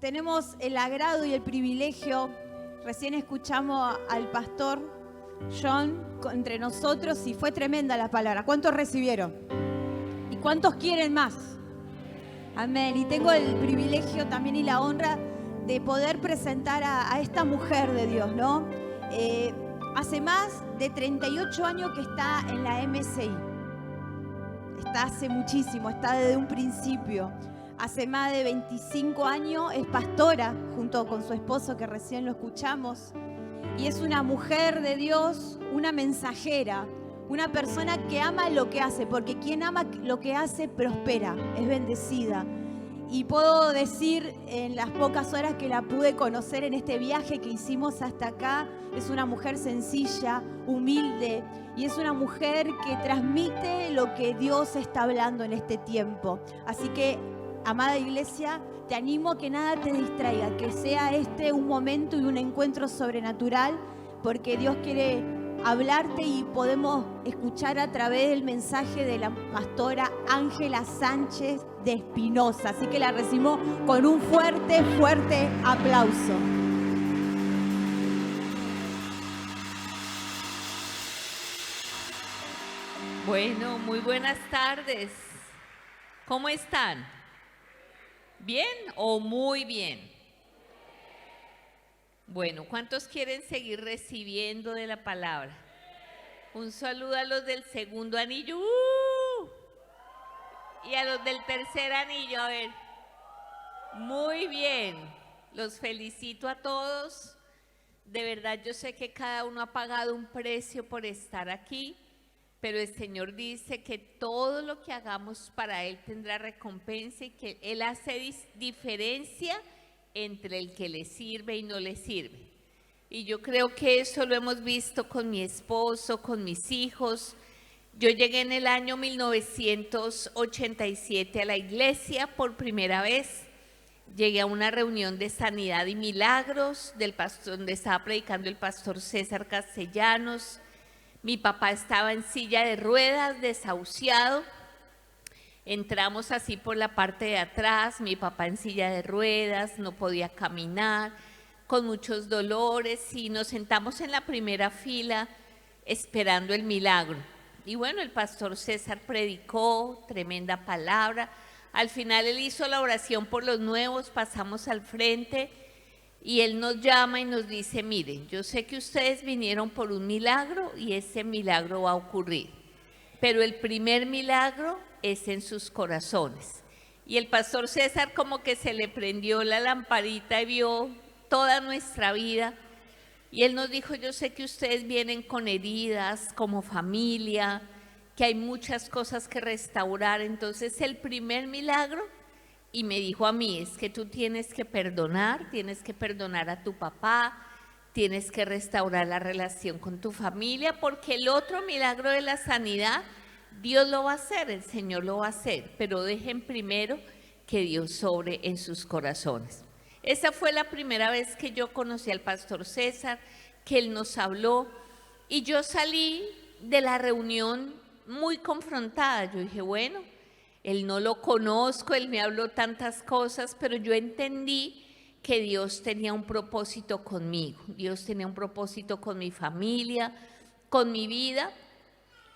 tenemos el agrado y el privilegio, recién escuchamos al pastor John entre nosotros y fue tremenda la palabra. ¿Cuántos recibieron? ¿Y cuántos quieren más? Amén. Y tengo el privilegio también y la honra de poder presentar a esta mujer de Dios, ¿no? Hace más de 38 años que está en la MCI. Está hace muchísimo, está desde un principio. Hace más de 25 años es pastora junto con su esposo que recién lo escuchamos. Y es una mujer de Dios, una mensajera, una persona que ama lo que hace, porque quien ama lo que hace prospera, es bendecida. Y puedo decir en las pocas horas que la pude conocer en este viaje que hicimos hasta acá, es una mujer sencilla, humilde, y es una mujer que transmite lo que Dios está hablando en este tiempo. Así que, amada iglesia, te animo a que nada te distraiga, que sea este un momento y un encuentro sobrenatural, porque Dios quiere hablarte y podemos escuchar a través del mensaje de la pastora Ángela Sánchez de Espinosa. Así que la recibimos con un fuerte, fuerte aplauso. Bueno, muy buenas tardes. ¿Cómo están? ¿Bien o muy bien? Bueno, ¿cuántos quieren seguir recibiendo de la palabra? Un saludo a los del segundo anillo. Y a los del tercer anillo, a ver. Muy bien. Los felicito a todos. De verdad, yo sé que cada uno ha pagado un precio por estar aquí, pero el Señor dice que todo lo que hagamos para Él tendrá recompensa y que Él hace diferencia entre el que le sirve y no le sirve. Y yo creo que eso lo hemos visto con mi esposo, con mis hijos. Yo llegué en el año 1987 a la iglesia por primera vez. Llegué a una reunión de sanidad y milagros del pastor, donde estaba predicando el pastor César Castellanos. Mi papá estaba en silla de ruedas, desahuciado. Entramos así por la parte de atrás, mi papá en silla de ruedas, no podía caminar, con muchos dolores, y nos sentamos en la primera fila esperando el milagro. Y bueno, el pastor César predicó, tremenda palabra. Al final él hizo la oración por los nuevos, pasamos al frente y él nos llama y nos dice: miren, yo sé que ustedes vinieron por un milagro y ese milagro va a ocurrir, pero el primer milagro es en sus corazones. Y el pastor César como que se le prendió la lamparita y vio toda nuestra vida. Y él nos dijo: yo sé que ustedes vienen con heridas como familia, que hay muchas cosas que restaurar. Entonces el primer milagro, y me dijo a mí, es que tú tienes que perdonar a tu papá, tienes que restaurar la relación con tu familia, porque el otro milagro de la sanidad, Dios lo va a hacer, el Señor lo va a hacer, pero dejen primero que Dios sobre en sus corazones. Esa fue la primera vez que yo conocí al pastor César, que él nos habló, y yo salí de la reunión muy confrontada. Yo dije, bueno, él no lo conozco, él me habló tantas cosas, pero yo entendí que Dios tenía un propósito conmigo, Dios tenía un propósito con mi familia, con mi vida.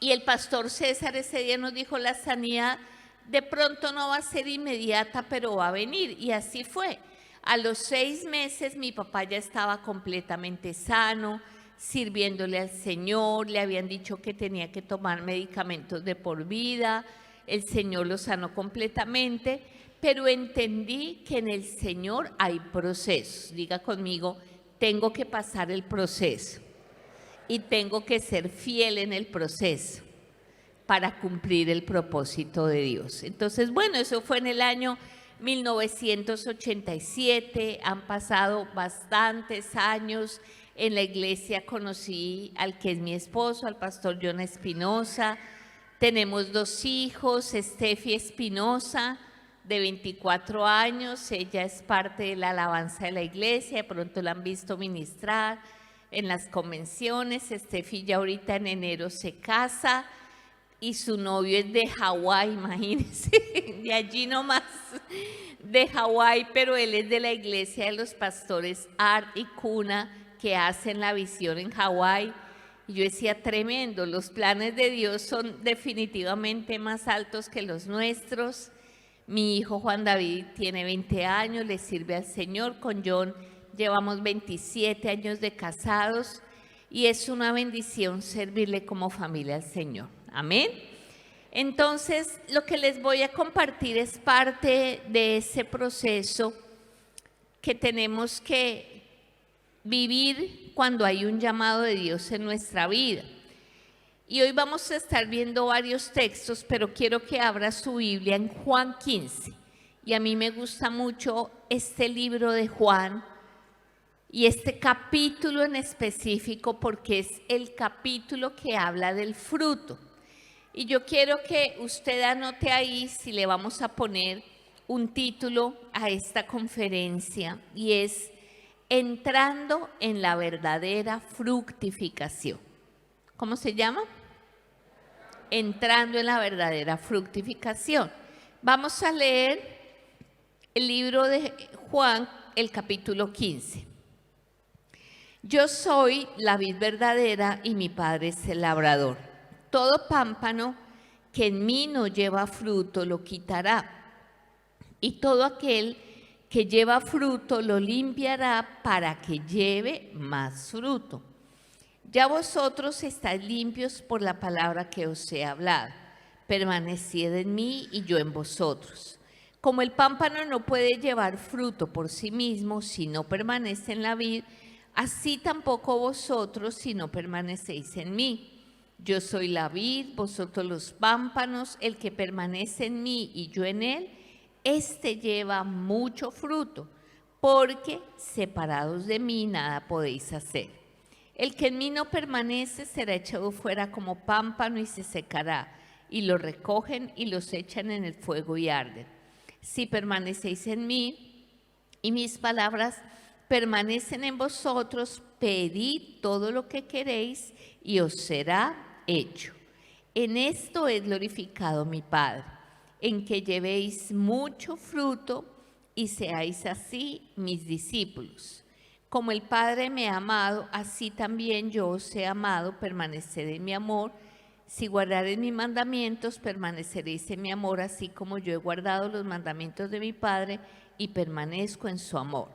Y el pastor César ese día nos dijo: la sanidad de pronto no va a ser inmediata, pero va a venir. Y así fue. A los 6 meses mi papá ya estaba completamente sano, sirviéndole al Señor. Le habían dicho que tenía que tomar medicamentos de por vida. El Señor lo sanó completamente, pero entendí que en el Señor hay procesos. Diga conmigo: tengo que pasar el proceso y tengo que ser fiel en el proceso para cumplir el propósito de Dios. Entonces, bueno, eso fue en el año 1987, han pasado bastantes años. En la iglesia conocí al que es mi esposo, al pastor John Espinosa. Tenemos 2 hijos, Estefi Espinosa, de 24 años, ella es parte de la alabanza de la iglesia, de pronto la han visto ministrar en las convenciones. Estefi ya ahorita en enero se casa y su novio es de Hawái, imagínense, de allí nomás, de Hawái, pero él es de la iglesia de los pastores Art y Cuna, que hacen la visión en Hawái. Y yo decía, tremendo, los planes de Dios son definitivamente más altos que los nuestros. Mi hijo Juan David tiene 20 años, le sirve al Señor. Con John llevamos 27 años de casados y es una bendición servirle como familia al Señor. Amén. Entonces, lo que les voy a compartir es parte de ese proceso que tenemos que vivir cuando hay un llamado de Dios en nuestra vida. Y hoy vamos a estar viendo varios textos, pero quiero que abra su Biblia en Juan 15. Y a mí me gusta mucho este libro de Juan y este capítulo en específico porque es el capítulo que habla del fruto. Y yo quiero que usted anote ahí si le vamos a poner un título a esta conferencia y es Entrando en la verdadera fructificación. ¿Cómo se llama? Entrando en la verdadera fructificación. Vamos a leer el libro de Juan, el capítulo 15. Yo soy la vid verdadera y mi Padre es el labrador. Todo pámpano que en mí no lleva fruto lo quitará, y todo aquel que lleva fruto lo limpiará para que lleve más fruto. Ya vosotros estáis limpios por la palabra que os he hablado. Permaneced en mí y yo en vosotros. Como el pámpano no puede llevar fruto por sí mismo si no permanece en la vid, así tampoco vosotros si no permanecéis en mí. Yo soy la vid, vosotros los pámpanos. El que permanece en mí y yo en él, este lleva mucho fruto, porque separados de mí nada podéis hacer. El que en mí no permanece será echado fuera como pámpano y se secará, y lo recogen y los echan en el fuego y arden. Si permanecéis en mí y mis palabras permanecen en vosotros, pedid todo lo que queréis y os será hecho. En esto es glorificado mi Padre, en que llevéis mucho fruto y seáis así mis discípulos. Como el Padre me ha amado, así también yo os he amado, permaneced en mi amor. Si guardareis mis mandamientos, permaneceréis en mi amor, así como yo he guardado los mandamientos de mi Padre y permanezco en su amor.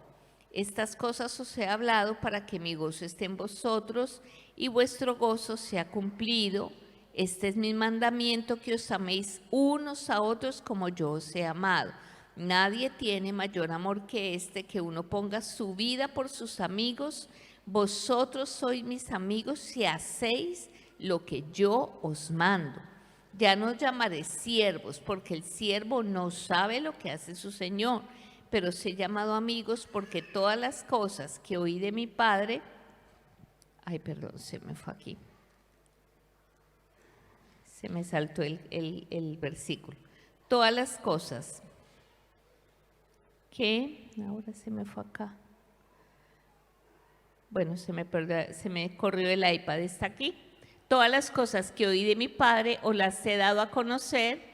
Estas cosas os he hablado para que mi gozo esté en vosotros y vuestro gozo sea cumplido. Este es mi mandamiento, que os améis unos a otros como yo os he amado. Nadie tiene mayor amor que este, que uno ponga su vida por sus amigos. Vosotros sois mis amigos si hacéis lo que yo os mando. Ya no os llamaré siervos, porque el siervo no sabe lo que hace su Señor, pero os he llamado amigos porque todas las cosas que oí de mi Padre... se me fue aquí. Se me saltó el versículo. Todas las cosas que, ahora se me fue acá. Bueno, se me corrió el iPad, está aquí. Todas las cosas que oí de mi Padre os las he dado a conocer.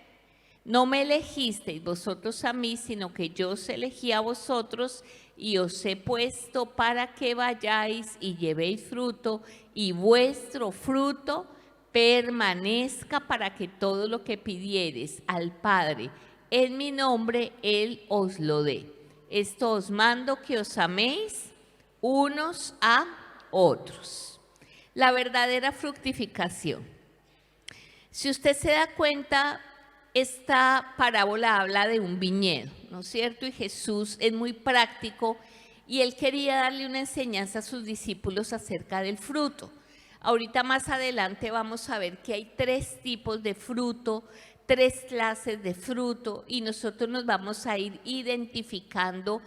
No me elegisteis vosotros a mí, sino que yo os elegí a vosotros y os he puesto para que vayáis y llevéis fruto, y vuestro fruto permanezca, para que todo lo que pidiereis al Padre en mi nombre, Él os lo dé. Esto os mando, que os améis unos a otros. La verdadera fructificación. Si usted se da cuenta, esta parábola habla de un viñedo, ¿no es cierto? Y Jesús es muy práctico y Él quería darle una enseñanza a sus discípulos acerca del fruto. Ahorita más adelante vamos a ver que hay 3 tipos de fruto, 3 clases de fruto, y nosotros nos vamos a ir identificando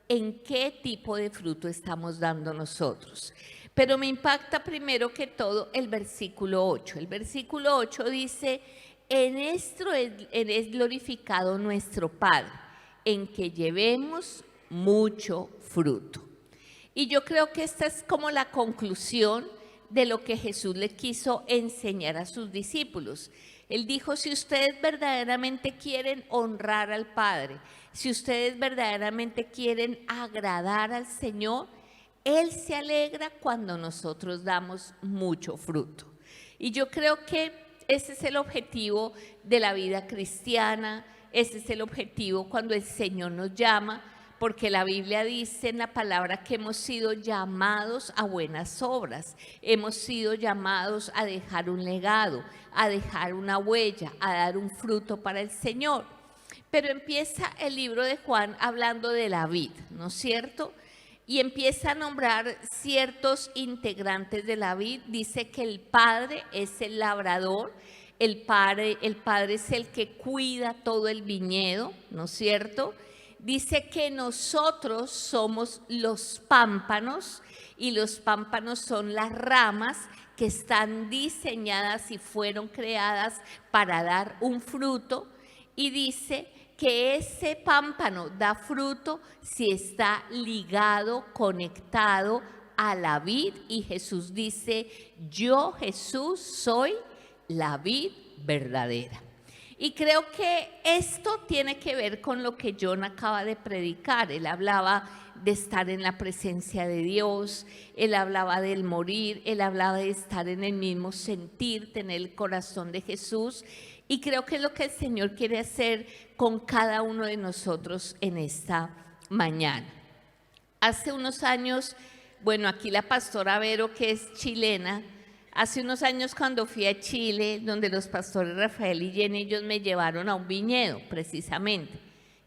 en qué tipo de fruto estamos dando nosotros. Pero me impacta primero que todo el versículo 8. El versículo 8 dice: en esto es glorificado nuestro Padre, en que llevemos mucho fruto. Y yo creo que esta es como la conclusión de lo que Jesús le quiso enseñar a sus discípulos. Él dijo, si ustedes verdaderamente quieren honrar al Padre, si ustedes verdaderamente quieren agradar al Señor, Él se alegra cuando nosotros damos mucho fruto. Y yo creo que ese es el objetivo de la vida cristiana, ese es el objetivo cuando el Señor nos llama, porque la Biblia dice en la palabra que hemos sido llamados a buenas obras, hemos sido llamados a dejar un legado, a dejar una huella, a dar un fruto para el Señor. Pero empieza el libro de Juan hablando de la vid, ¿no es cierto? Y empieza a nombrar ciertos integrantes de la vid. Dice que el Padre es el labrador, el padre es el que cuida todo el viñedo, ¿no es cierto? Dice que nosotros somos los pámpanos y los pámpanos son las ramas que están diseñadas y fueron creadas para dar un fruto. Y dice que ese pámpano da fruto si está ligado, conectado a la vid. Y Jesús dice, yo Jesús soy la vid verdadera. Y creo que esto tiene que ver con lo que John acaba de predicar. Él hablaba de estar en la presencia de Dios, él hablaba del morir, él hablaba de estar en el mismo sentir, tener el corazón de Jesús. Y creo que es lo que el Señor quiere hacer con cada uno de nosotros en esta mañana. Hace unos años, bueno, aquí la pastora Vero, que es chilena, hace unos años cuando fui a Chile, donde los pastores Rafael y Jenny, ellos me llevaron a un viñedo, precisamente.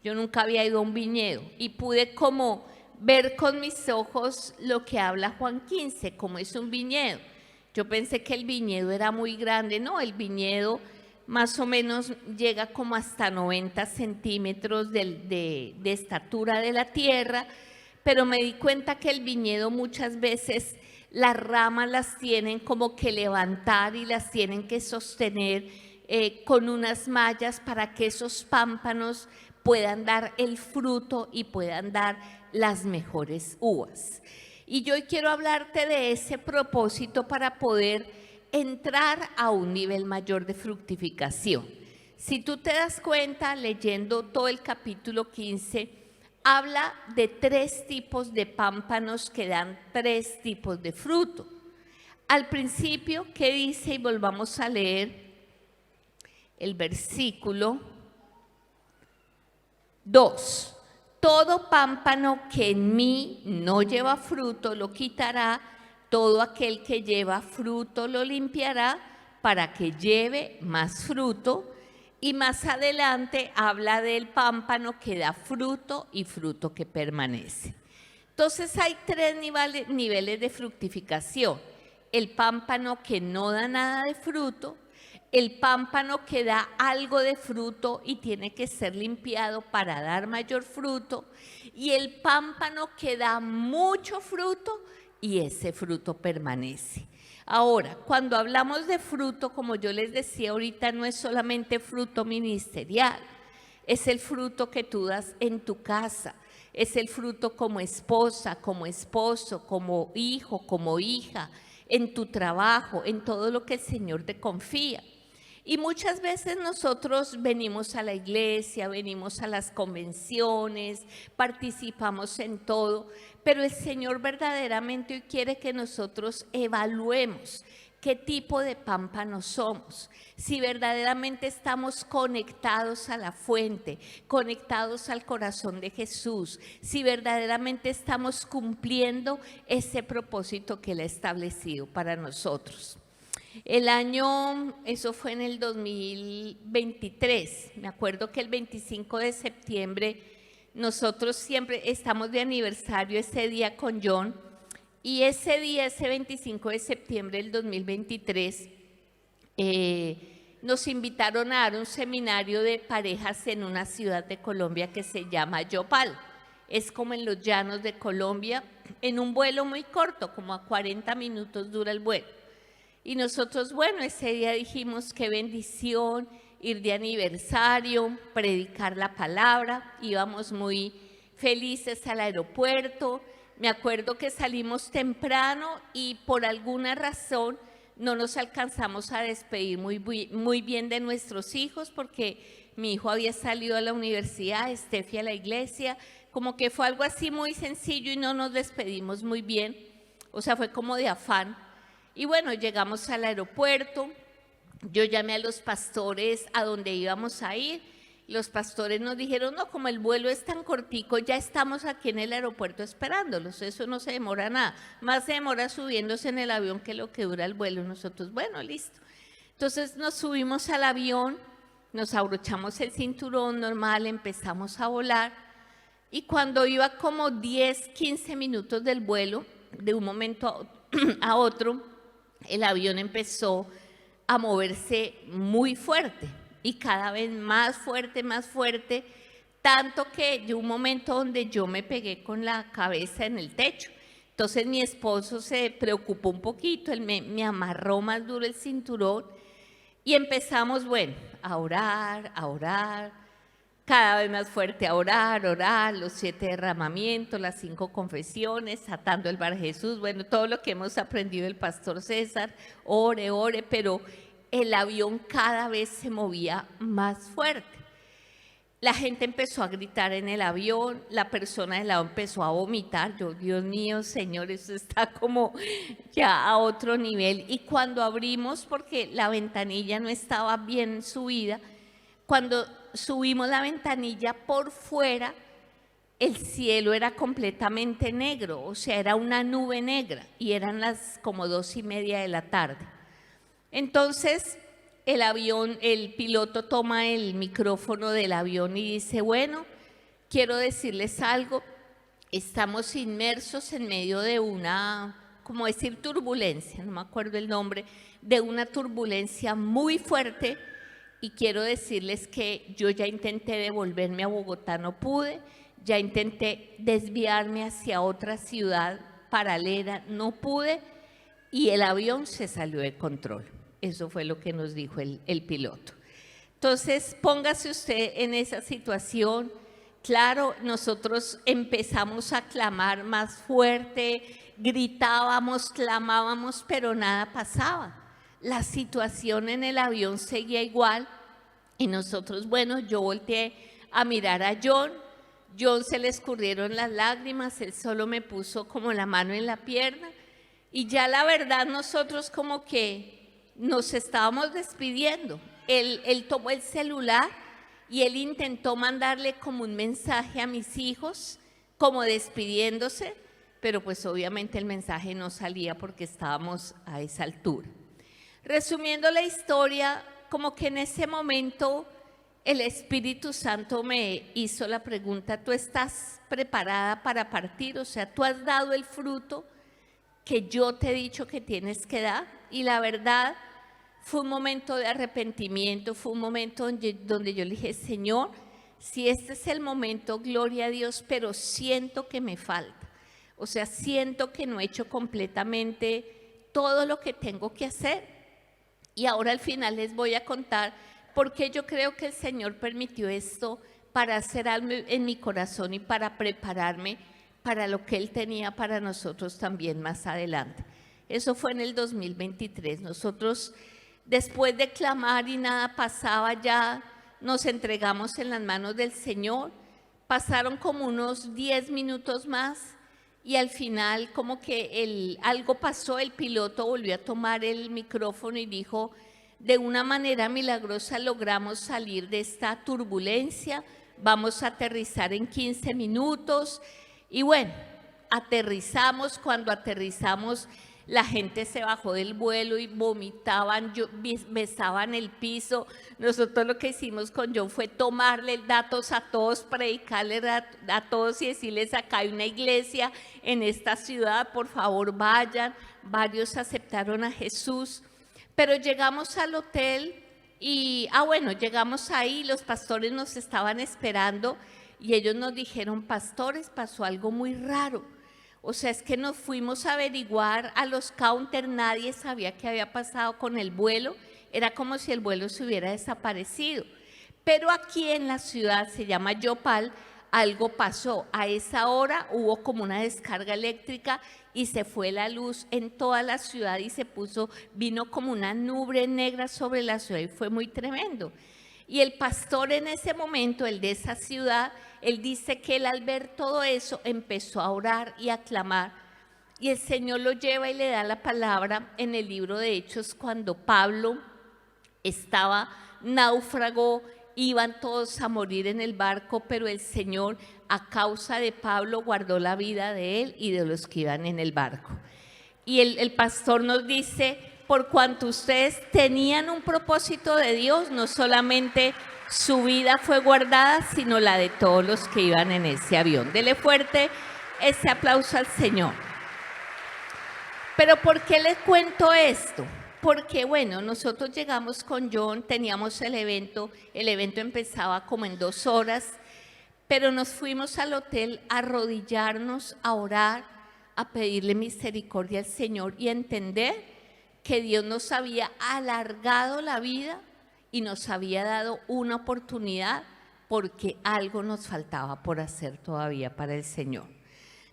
Yo nunca había ido a un viñedo y pude como ver con mis ojos lo que habla Juan 15, como es un viñedo. Yo pensé que el viñedo era muy grande, no, el viñedo más o menos llega como hasta 90 centímetros de estatura de la tierra, pero me di cuenta que el viñedo muchas veces las ramas las tienen como que levantar y las tienen que sostener con unas mallas para que esos pámpanos puedan dar el fruto y puedan dar las mejores uvas. Y yo hoy quiero hablarte de ese propósito para poder entrar a un nivel mayor de fructificación. Si tú te das cuenta, leyendo todo el capítulo 15, habla de 3 tipos de pámpanos que dan 3 tipos de fruto. Al principio, ¿qué dice? Y volvamos a leer el versículo 2. Todo pámpano que en mí no lleva fruto lo quitará, todo aquel que lleva fruto lo limpiará para que lleve más fruto. Y más adelante habla del pámpano que da fruto y fruto que permanece. Entonces hay 3 niveles de fructificación. El pámpano que no da nada de fruto, el pámpano que da algo de fruto y tiene que ser limpiado para dar mayor fruto, y el pámpano que da mucho fruto y ese fruto permanece. Ahora, cuando hablamos de fruto, como yo les decía ahorita, no es solamente fruto ministerial, es el fruto que tú das en tu casa, es el fruto como esposa, como esposo, como hijo, como hija, en tu trabajo, en todo lo que el Señor te confía. Y muchas veces nosotros venimos a la iglesia, venimos a las convenciones, participamos en todo, pero el Señor verdaderamente hoy quiere que nosotros evaluemos qué tipo de pámpanos somos, si verdaderamente estamos conectados a la fuente, conectados al corazón de Jesús, si verdaderamente estamos cumpliendo ese propósito que Él ha establecido para nosotros. El año, eso fue en el 2023, me acuerdo que el 25 de septiembre, nosotros siempre estamos de aniversario ese día con John, y ese día, ese 25 de septiembre del 2023, nos invitaron a dar un seminario de parejas en una ciudad de Colombia que se llama Yopal. Es como en los llanos de Colombia, en un vuelo muy corto, como a 40 minutos dura el vuelo. Y nosotros, bueno, ese día dijimos qué bendición ir de aniversario, predicar la palabra, íbamos muy felices al aeropuerto, Me acuerdo que salimos temprano y por alguna razón no nos alcanzamos a despedir muy bien de nuestros hijos porque mi hijo había salido a la universidad, Estefi a la iglesia, como que fue algo así muy sencillo y no nos despedimos muy bien, o sea, fue como de afán. Y bueno, llegamos al aeropuerto, yo llamé a los pastores a donde íbamos a ir, los pastores nos dijeron, no, como el vuelo es tan cortico, ya estamos aquí en el aeropuerto esperándolos, eso no se demora nada, más se demora subiéndose en el avión que lo que dura el vuelo. Nosotros, bueno, listo. Entonces nos subimos al avión, nos abrochamos el cinturón normal, empezamos a volar y cuando iba como 10, 15 minutos del vuelo, de un momento a otro, el avión empezó a moverse muy fuerte y cada vez más fuerte, tanto que llegó un momento donde yo me pegué con la cabeza en el techo. Entonces mi esposo se preocupó un poquito, él me amarró más duro el cinturón y empezamos, bueno, a orar, cada vez más fuerte a orar, los 7 derramamientos, las 5 confesiones, atando el Bar Jesús, bueno, todo lo que hemos aprendido del pastor César, ore, pero el avión cada vez se movía más fuerte. La gente empezó a gritar en el avión, la persona del lado empezó a vomitar. Yo, Dios mío, Señor, eso está como ya a otro nivel. Y cuando abrimos, porque la ventanilla no estaba bien subida, cuando subimos la ventanilla por fuera, el cielo era completamente negro, o sea, era una nube negra y eran las como 2:30 de la tarde. Entonces, el piloto toma el micrófono del avión y dice, bueno, quiero decirles algo, estamos inmersos en medio de una, como decir, turbulencia, no me acuerdo el nombre, de una turbulencia muy fuerte y quiero decirles que yo ya intenté devolverme a Bogotá, no pude, ya intenté desviarme hacia otra ciudad paralela, no pude y el avión se salió de control. Eso fue lo que nos dijo el piloto. Entonces, póngase usted en esa situación. Claro, nosotros empezamos a clamar más fuerte, gritábamos, clamábamos, pero nada pasaba. La situación en el avión seguía igual y nosotros, bueno, yo volteé a mirar a John se le escurrieron las lágrimas, él solo me puso como la mano en la pierna y ya la verdad nosotros como que nos estábamos despidiendo. Él tomó el celular y él intentó mandarle como un mensaje a mis hijos, como despidiéndose, pero pues obviamente el mensaje no salía porque estábamos a esa altura. Resumiendo la historia, como que en ese momento el Espíritu Santo me hizo la pregunta, ¿tú estás preparada para partir? O sea, ¿tú has dado el fruto que yo te he dicho que tienes que dar? Y la verdad, fue un momento de arrepentimiento, fue un momento donde yo le dije, Señor, si este es el momento, gloria a Dios, pero siento que me falta. O sea, siento que no he hecho completamente todo lo que tengo que hacer. Y ahora al final les voy a contar por qué yo creo que el Señor permitió esto para hacer algo en mi corazón y para prepararme para lo que Él tenía para nosotros también más adelante. Eso fue en el 2023. Nosotros, después de clamar y nada pasaba, ya nos entregamos en las manos del Señor. Pasaron como unos 10 minutos más y al final como que algo pasó, el piloto volvió a tomar el micrófono y dijo, de una manera milagrosa logramos salir de esta turbulencia, vamos a aterrizar en 15 minutos y bueno, aterrizamos, cuando aterrizamos la gente se bajó del vuelo y vomitaban, besaban el piso. Nosotros lo que hicimos con John fue tomarle datos a todos, predicarle a todos y decirles, acá hay una iglesia en esta ciudad, por favor vayan. Varios aceptaron a Jesús, pero llegamos al hotel y, bueno, llegamos ahí, los pastores nos estaban esperando y ellos nos dijeron, pastores, pasó algo muy raro. O sea, es que nos fuimos a averiguar a los counters, nadie sabía qué había pasado con el vuelo, era como si el vuelo se hubiera desaparecido. Pero aquí en la ciudad, se llama Yopal, algo pasó. A esa hora hubo como una descarga eléctrica y se fue la luz en toda la ciudad y vino como una nube negra sobre la ciudad y fue muy tremendo. Y el pastor en ese momento, el de esa ciudad, él dice que él al ver todo eso empezó a orar y a clamar. Y el Señor lo lleva y le da la palabra en el libro de Hechos cuando Pablo estaba náufrago, iban todos a morir en el barco, pero el Señor a causa de Pablo guardó la vida de él y de los que iban en el barco. Y el pastor nos dice, por cuanto ustedes tenían un propósito de Dios, no solamente su vida fue guardada, sino la de todos los que iban en ese avión. Dele fuerte ese aplauso al Señor. Pero ¿por qué les cuento esto? Porque bueno, nosotros llegamos con John, teníamos el evento empezaba como en 2 horas, pero nos fuimos al hotel a arrodillarnos, a orar, a pedirle misericordia al Señor y a entender que Dios nos había alargado la vida y nos había dado una oportunidad porque algo nos faltaba por hacer todavía para el Señor.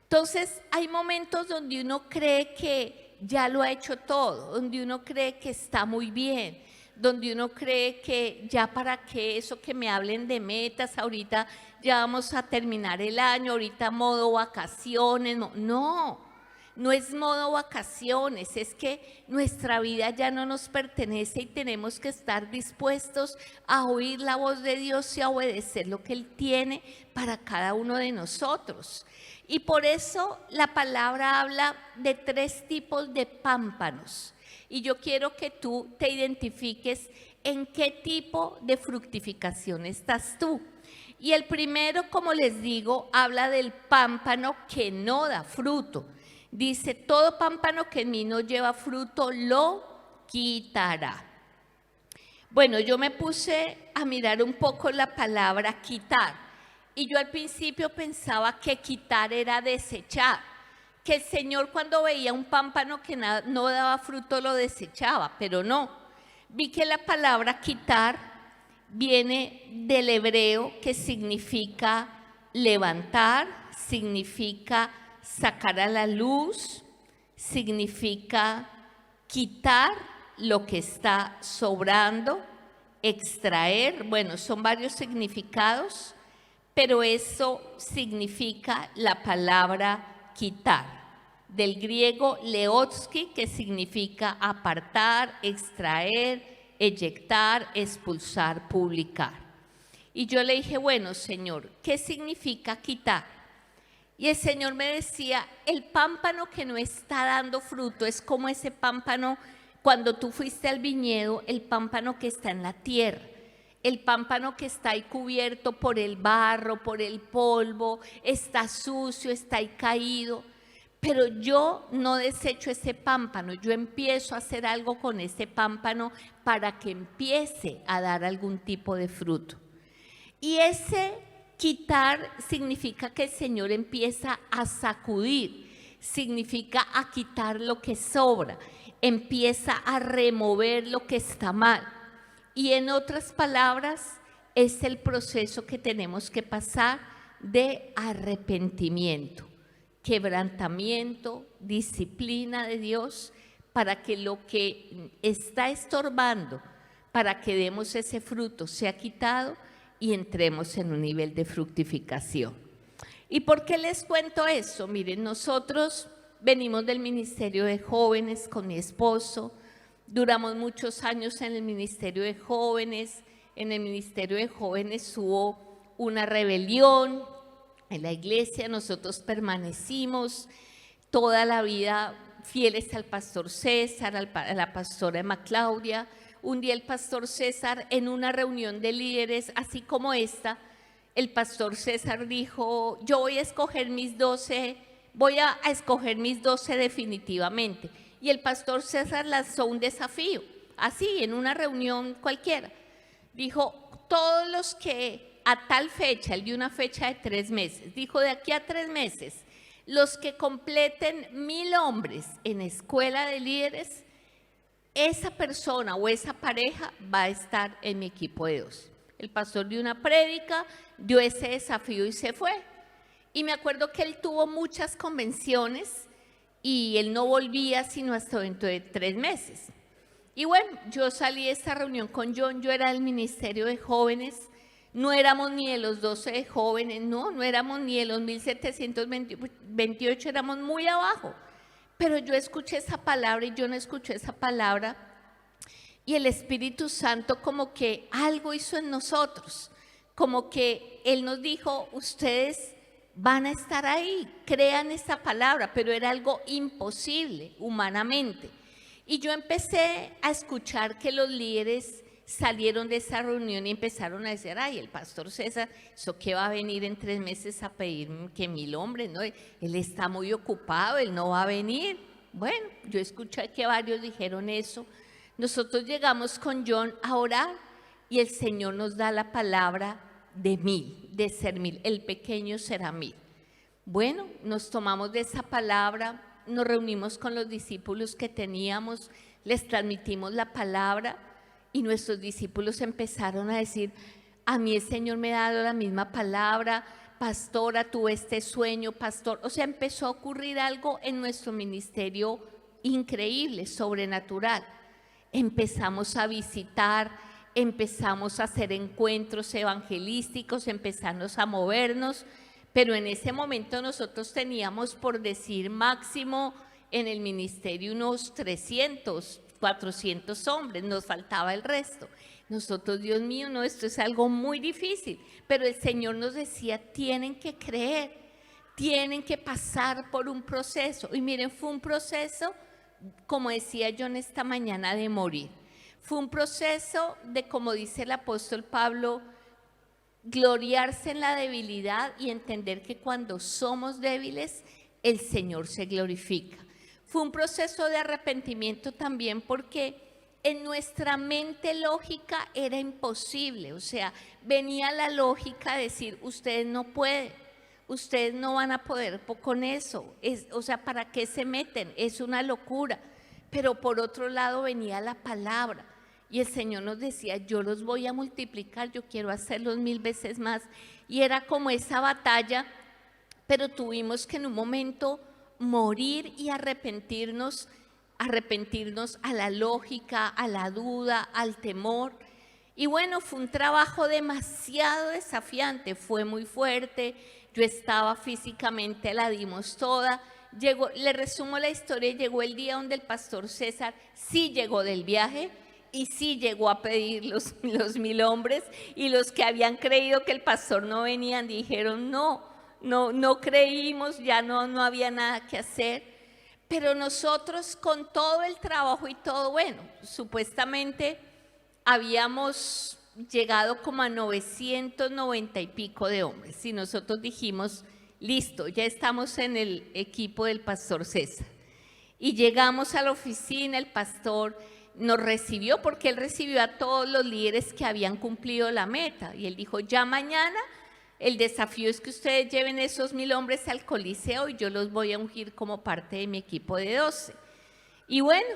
Entonces, hay momentos donde uno cree que ya lo ha hecho todo, donde uno cree que está muy bien, donde uno cree que ya para qué eso que me hablen de metas, ahorita ya vamos a terminar el año, ahorita modo vacaciones, no es modo vacaciones, es que nuestra vida ya no nos pertenece y tenemos que estar dispuestos a oír la voz de Dios y a obedecer lo que Él tiene para cada uno de nosotros. Y por eso la palabra habla de 3 tipos de pámpanos. Y yo quiero que tú te identifiques en qué tipo de fructificación estás tú. Y el primero, como les digo, habla del pámpano que no da fruto. Dice, todo pámpano que en mí no lleva fruto lo quitará. Bueno, yo me puse a mirar un poco la palabra quitar. Y yo al principio pensaba que quitar era desechar, que el Señor cuando veía un pámpano que no daba fruto lo desechaba, pero no. Vi que la palabra quitar viene del hebreo que significa levantar, significa sacar a la luz, significa quitar lo que está sobrando, extraer, bueno, son varios significados. Pero eso significa la palabra quitar, del griego leotsky, que significa apartar, extraer, eyectar, expulsar, publicar. Y yo le dije, bueno, Señor, ¿qué significa quitar? Y el Señor me decía, el pámpano que no está dando fruto es como ese pámpano cuando tú fuiste al viñedo, el pámpano que está en la tierra. El pámpano que está ahí cubierto por el barro, por el polvo, está sucio, está ahí caído. Pero yo no desecho ese pámpano, yo empiezo a hacer algo con ese pámpano para que empiece a dar algún tipo de fruto. Y ese quitar significa que el Señor empieza a sacudir, significa a quitar lo que sobra, empieza a remover lo que está mal. Y en otras palabras, es el proceso que tenemos que pasar de arrepentimiento, quebrantamiento, disciplina de Dios, para que lo que está estorbando, para que demos ese fruto, sea quitado y entremos en un nivel de fructificación. ¿Y por qué les cuento eso? Miren, nosotros venimos del Ministerio de Jóvenes con mi esposo. Duramos muchos años en el Ministerio de Jóvenes. En el Ministerio de Jóvenes hubo una rebelión en la iglesia. Nosotros permanecimos toda la vida fieles al pastor César, a la pastora Emma Claudia. Un día el pastor César, en una reunión de líderes, así como esta, el pastor César dijo, yo voy a escoger mis 12, definitivamente. Y el pastor César lanzó un desafío, así, en una reunión cualquiera. Dijo, todos los que a tal fecha, él dio una fecha de 3 meses, dijo, de aquí a 3 meses, los que completen 1000 hombres en escuela de líderes, esa persona o esa pareja va a estar en mi equipo de 2. el pastor dio una prédica, dio ese desafío y se fue. Y me acuerdo que él tuvo muchas convenciones y él no volvía sino hasta dentro de 3 meses. Y bueno, yo salí de esta reunión con John, yo era del Ministerio de Jóvenes, no éramos ni de los 12 de jóvenes, no éramos ni de los 1728, éramos muy abajo. Pero yo escuché esa palabra y yo no escuché esa palabra y el Espíritu Santo como que algo hizo en nosotros, como que Él nos dijo, ustedes van a estar ahí, crean esta palabra, pero era algo imposible humanamente. Y yo empecé a escuchar que los líderes salieron de esa reunión y empezaron a decir, ay, el pastor César, ¿eso qué va a venir en 3 meses a pedir que 1000 hombres? ¿No? Él está muy ocupado, él no va a venir. Bueno, yo escuché que varios dijeron eso. Nosotros llegamos con John a orar y el Señor nos da la palabra de 1000, de ser 1000, el pequeño será 1000. Bueno, nos tomamos de esa palabra, nos reunimos con los discípulos que teníamos, les transmitimos la palabra y nuestros discípulos empezaron a decir, a mí el Señor me ha dado la misma palabra, pastora, tuve este sueño, pastor. O sea, empezó a ocurrir algo en nuestro ministerio increíble, sobrenatural. Empezamos a visitar, empezamos a hacer encuentros evangelísticos, empezamos a movernos, pero en ese momento nosotros teníamos, por decir máximo, en el ministerio unos 300, 400 hombres, nos faltaba el resto. Nosotros, Dios mío, no, esto es algo muy difícil, pero el Señor nos decía, tienen que creer, tienen que pasar por un proceso. Y miren, fue un proceso, como decía yo en esta mañana, de morir. Fue un proceso de, como dice el apóstol Pablo, gloriarse en la debilidad y entender que cuando somos débiles, el Señor se glorifica. Fue un proceso de arrepentimiento también porque en nuestra mente lógica era imposible, o sea, venía la lógica de decir, ustedes no pueden, ustedes no van a poder con eso, o sea, ¿para qué se meten? Es una locura. Pero por otro lado venía la palabra y el Señor nos decía, yo los voy a multiplicar, yo quiero hacerlos 1000 veces más. Y era como esa batalla, pero tuvimos que en un momento morir y arrepentirnos a la lógica, a la duda, al temor. Y bueno, fue un trabajo demasiado desafiante, fue muy fuerte, yo estaba físicamente, la dimos toda. Llegó, le resumo la historia, llegó el día donde el pastor César sí llegó del viaje y sí llegó a pedir los 1000 hombres, y los que habían creído que el pastor no venía dijeron no creímos, ya no había nada que hacer. Pero nosotros con todo el trabajo y todo, bueno, supuestamente habíamos llegado como a 990 y pico de hombres y nosotros dijimos, listo, ya estamos en el equipo del pastor César. Y llegamos a la oficina, el pastor nos recibió porque él recibió a todos los líderes que habían cumplido la meta y él dijo, ya mañana el desafío es que ustedes lleven esos 1000 hombres al Coliseo y yo los voy a ungir como parte de mi equipo de 12. Y bueno,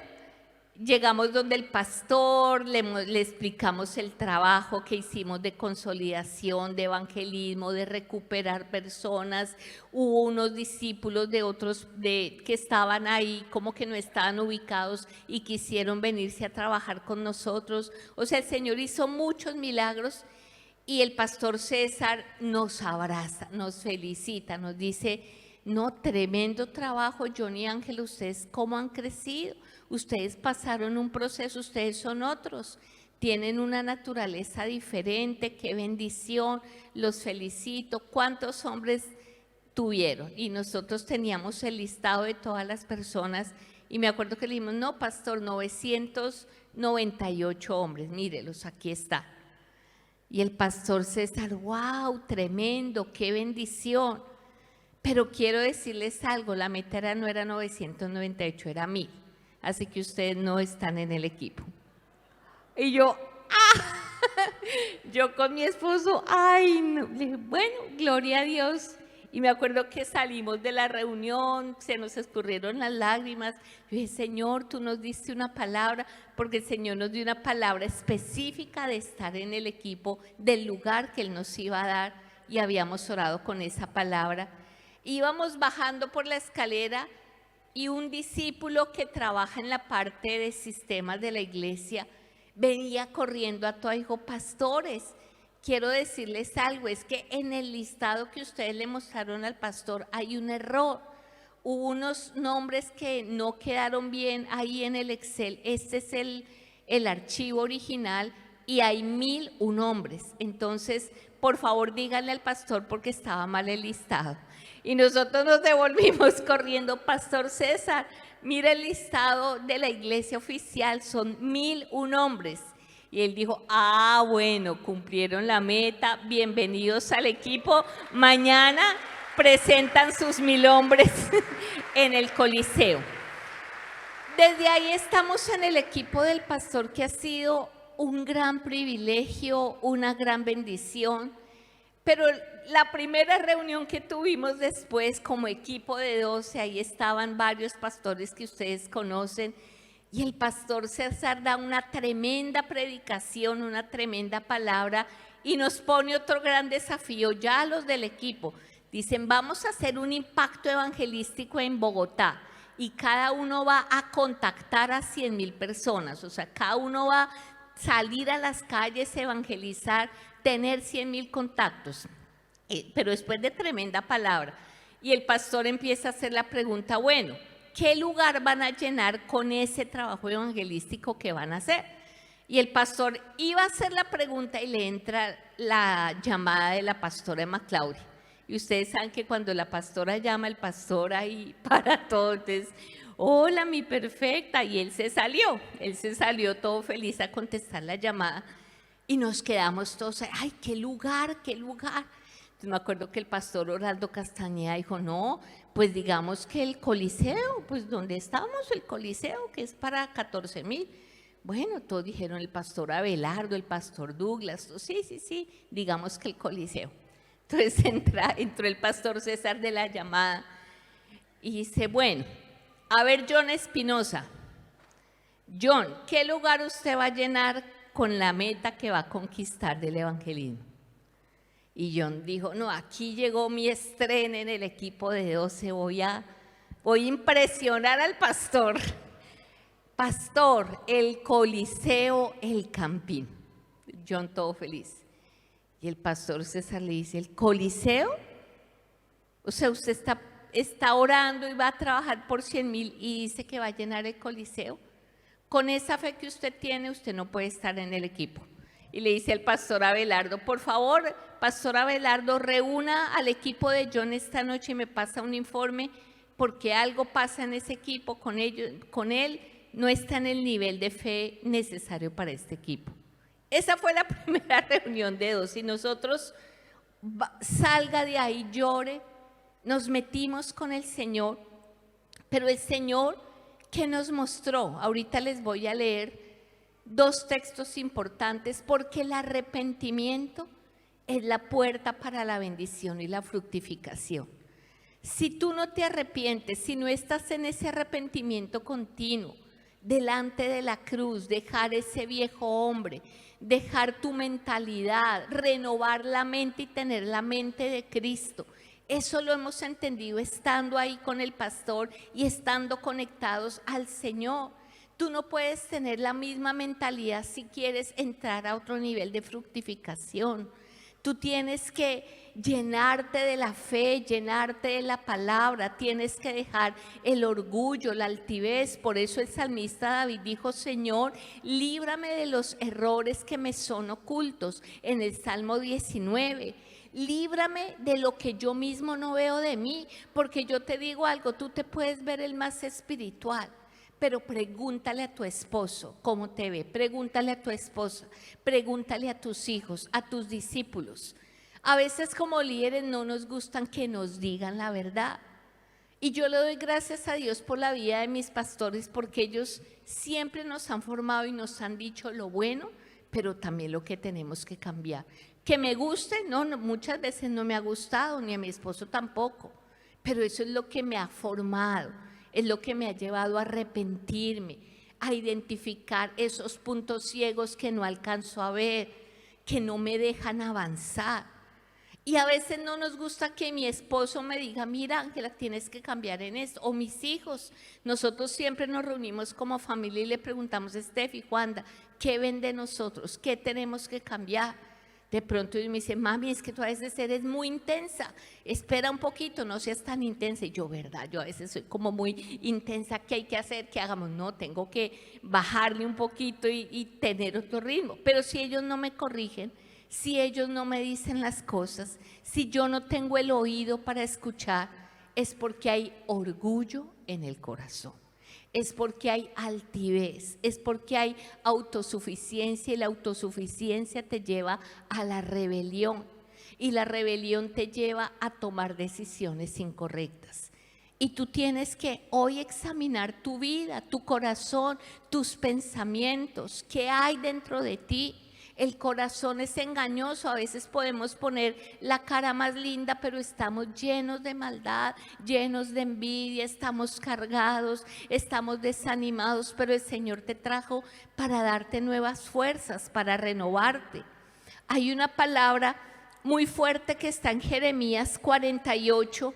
llegamos donde el pastor, le explicamos el trabajo que hicimos de consolidación, de evangelismo, de recuperar personas. Hubo unos discípulos de otros que estaban ahí, como que no estaban ubicados y quisieron venirse a trabajar con nosotros. O sea, el Señor hizo muchos milagros. Y el pastor César nos abraza, nos felicita, nos dice, no, tremendo trabajo, John y Ángel, ustedes cómo han crecido, ustedes pasaron un proceso, ustedes son otros, tienen una naturaleza diferente, qué bendición, los felicito. ¿Cuántos hombres tuvieron? Y nosotros teníamos el listado de todas las personas y me acuerdo que le dijimos, no, pastor, 998 hombres, mírelos, aquí está. Y el pastor César, wow, tremendo, qué bendición. Pero quiero decirles algo, la meta no era 998, era 1000. Así que ustedes no están en el equipo. Y yo, yo con mi esposo, ay, no. Le dije, bueno, gloria a Dios. Y me acuerdo que salimos de la reunión, se nos escurrieron las lágrimas. Yo dije, Señor, tú nos diste una palabra, porque el Señor nos dio una palabra específica de estar en el equipo, del lugar que Él nos iba a dar, y habíamos orado con esa palabra. Íbamos bajando por la escalera y un discípulo que trabaja en la parte de sistemas de la iglesia venía corriendo a todo, dijo, pastores, quiero decirles algo, es que en el listado que ustedes le mostraron al pastor hay un error. Hubo unos nombres que no quedaron bien ahí en el Excel. Este es el archivo original y hay 1001 nombres. Entonces, por favor, díganle al pastor porque estaba mal el listado. Y nosotros nos devolvimos corriendo, Pastor César, mira el listado de la iglesia oficial, son 1001 nombres. Y él dijo, bueno, cumplieron la meta, bienvenidos al equipo. Mañana presentan sus 1000 hombres en el Coliseo. Desde ahí estamos en el equipo del pastor, que ha sido un gran privilegio, una gran bendición. Pero la primera reunión que tuvimos después como equipo de 12, ahí estaban varios pastores que ustedes conocen, y el pastor César da una tremenda predicación, una tremenda palabra, y nos pone otro gran desafío ya a los del equipo. Dicen, vamos a hacer un impacto evangelístico en Bogotá, y cada uno va a contactar a 100,000 personas, o sea, cada uno va a salir a las calles, evangelizar, tener 100,000 contactos. Pero después de tremenda palabra. Y el pastor empieza a hacer la pregunta, bueno, ¿qué lugar van a llenar con ese trabajo evangelístico que van a hacer? Y el pastor iba a hacer la pregunta y le entra la llamada de la pastora Emma Claudia. Y ustedes saben que cuando la pastora llama, el pastor ahí para todo, entonces, hola mi perfecta, y él se salió todo feliz a contestar la llamada. Y nos quedamos todos, ay, qué lugar, qué lugar. Entonces me acuerdo que el pastor Orlando Castañeda dijo, no, pues digamos que el Coliseo, pues donde estamos, el Coliseo, que es para 14,000. Bueno, todos dijeron el pastor Abelardo, el pastor Douglas, sí, digamos que el Coliseo. Entonces entró el pastor César de la llamada y dice, bueno, a ver, John Espinosa, John, ¿qué lugar usted va a llenar con la meta que va a conquistar del evangelismo? Y John dijo, no, aquí llegó mi estreno en el equipo de 12, voy a impresionar al pastor. Pastor, el Coliseo, el Campín. John todo feliz. Y el pastor César le dice, ¿el Coliseo? O sea, usted está orando y va a trabajar por 100,000 y dice que va a llenar el Coliseo. Con esa fe que usted tiene, usted no puede estar en el equipo. Y le dice al pastor Abelardo, por favor, pastor Abelardo, reúna al equipo de John esta noche y me pasa un informe, porque algo pasa en ese equipo, con él no está en el nivel de fe necesario para este equipo. Esa fue la primera reunión de 12 y nosotros, salga de ahí, llore, nos metimos con el Señor, pero el Señor, ¿qué nos mostró? Ahorita les voy a leer 2 textos importantes, porque el arrepentimiento es la puerta para la bendición y la fructificación. Si tú no te arrepientes, si no estás en ese arrepentimiento continuo, delante de la cruz, dejar ese viejo hombre, dejar tu mentalidad, renovar la mente y tener la mente de Cristo. Eso lo hemos entendido estando ahí con el pastor y estando conectados al Señor. Tú no puedes tener la misma mentalidad si quieres entrar a otro nivel de fructificación. Tú tienes que llenarte de la fe, llenarte de la palabra, tienes que dejar el orgullo, la altivez. Por eso el salmista David dijo, Señor, líbrame de los errores que me son ocultos, en el Salmo 19. Líbrame de lo que yo mismo no veo de mí, porque yo te digo algo, tú te puedes ver el más espiritual, pero pregúntale a tu esposo cómo te ve, pregúntale a tu esposa, pregúntale a tus hijos, a tus discípulos. A veces como líderes no nos gustan que nos digan la verdad. Y yo le doy gracias a Dios por la vida de mis pastores, porque ellos siempre nos han formado y nos han dicho lo bueno, pero también lo que tenemos que cambiar. Que me guste, no, muchas veces no me ha gustado, ni a mi esposo tampoco, pero eso es lo que me ha formado, es lo que me ha llevado a arrepentirme, a identificar esos puntos ciegos que no alcanzo a ver, que no me dejan avanzar. Y a veces no nos gusta que mi esposo me diga, mira, Ángela, tienes que cambiar en esto, o mis hijos. Nosotros siempre nos reunimos como familia y le preguntamos, Estefi, Juanda, ¿qué ven de nosotros? ¿Qué tenemos que cambiar? De pronto ellos me dicen, mami, es que tú a veces eres muy intensa, espera un poquito, no seas tan intensa. Y yo, ¿verdad? Yo a veces soy como muy intensa, ¿qué hay que hacer? ¿Qué hagamos? No, tengo que bajarle un poquito y tener otro ritmo. Pero si ellos no me corrigen, si ellos no me dicen las cosas, si yo no tengo el oído para escuchar, es porque hay orgullo en el corazón, es porque hay altivez, es porque hay autosuficiencia, y la autosuficiencia te lleva a la rebelión, y la rebelión te lleva a tomar decisiones incorrectas. Y tú tienes que hoy examinar tu vida, tu corazón, tus pensamientos, qué hay dentro de ti. El corazón es engañoso, a veces podemos poner la cara más linda, pero estamos llenos de maldad, llenos de envidia, estamos cargados, estamos desanimados, pero el Señor te trajo para darte nuevas fuerzas, para renovarte. Hay una palabra muy fuerte que está en Jeremías 48,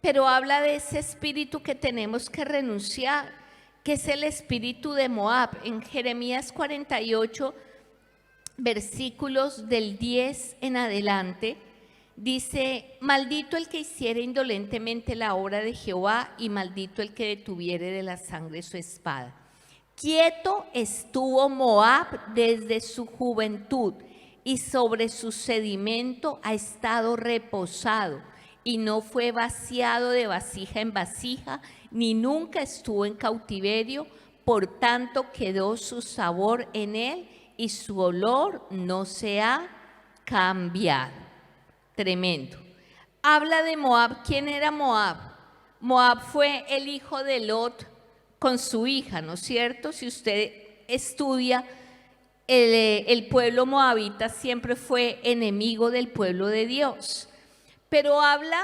pero habla de ese espíritu que tenemos que renunciar, que es el espíritu de Moab. En Jeremías 48, versículos del 10 en adelante, dice, maldito el que hiciere indolentemente la obra de Jehová, y maldito el que detuviere de la sangre su espada. Quieto estuvo Moab desde su juventud, y sobre su sedimento ha estado reposado, y no fue vaciado de vasija en vasija, ni nunca estuvo en cautiverio, por tanto quedó su sabor en él, y su olor no se ha cambiado. Tremendo. Habla de Moab. ¿Quién era Moab? Moab fue el hijo de Lot con su hija, ¿no es cierto? Si usted estudia, el pueblo moabita siempre fue enemigo del pueblo de Dios. Pero habla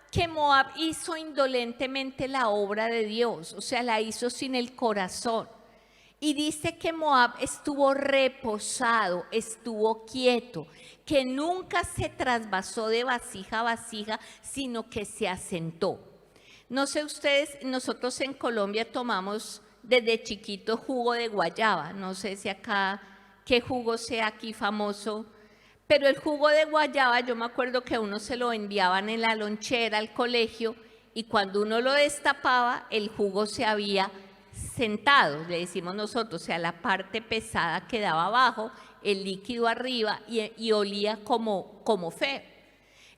que Moab hizo indolentemente la obra de Dios, o sea, la hizo sin el corazón. Y dice que Moab estuvo reposado, estuvo quieto, que nunca se trasvasó de vasija a vasija, sino que se asentó. No sé ustedes, nosotros en Colombia tomamos desde chiquito jugo de guayaba. No sé si acá, qué jugo sea aquí famoso, pero el jugo de guayaba, yo me acuerdo que a uno se lo enviaban en la lonchera al colegio, y cuando uno lo destapaba, el jugo se había sentado, le decimos nosotros, o sea, la parte pesada quedaba abajo, el líquido arriba, y olía como feo.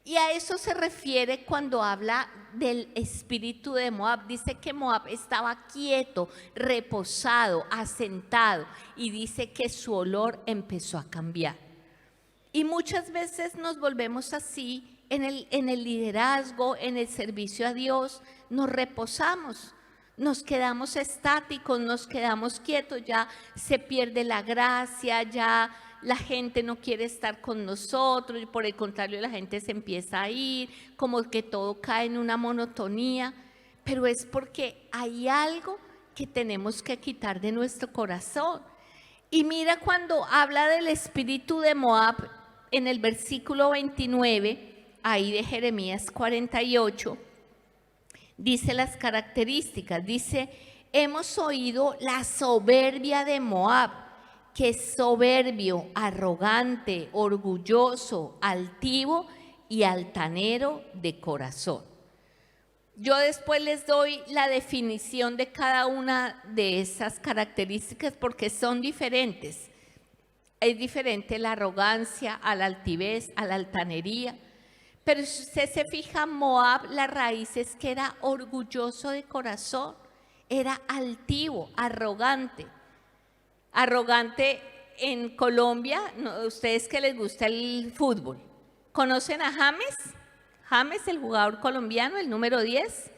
Y a eso se refiere cuando habla del espíritu de Moab. Dice que Moab estaba quieto, reposado, asentado, y dice que su olor empezó a cambiar. Y muchas veces nos volvemos así en el liderazgo, en el servicio a Dios, nos reposamos. Nos quedamos estáticos, nos quedamos quietos, ya se pierde la gracia, ya la gente no quiere estar con nosotros, y por el contrario la gente se empieza a ir, como que todo cae en una monotonía, pero es porque hay algo que tenemos que quitar de nuestro corazón. Y mira cuando habla del espíritu de Moab, en el versículo 29, ahí de Jeremías 48, dice las características, dice, hemos oído la soberbia de Moab, que es soberbio, arrogante, orgulloso, altivo y altanero de corazón. Yo después les doy la definición de cada una de esas características porque son diferentes. Es diferente la arrogancia a la altivez, a la altanería. Pero si usted se fija, Moab, la raíz es que era orgulloso de corazón, era altivo, arrogante. Arrogante en Colombia, ustedes que les gusta el fútbol, ¿conocen a James? James, el jugador colombiano, el número 10.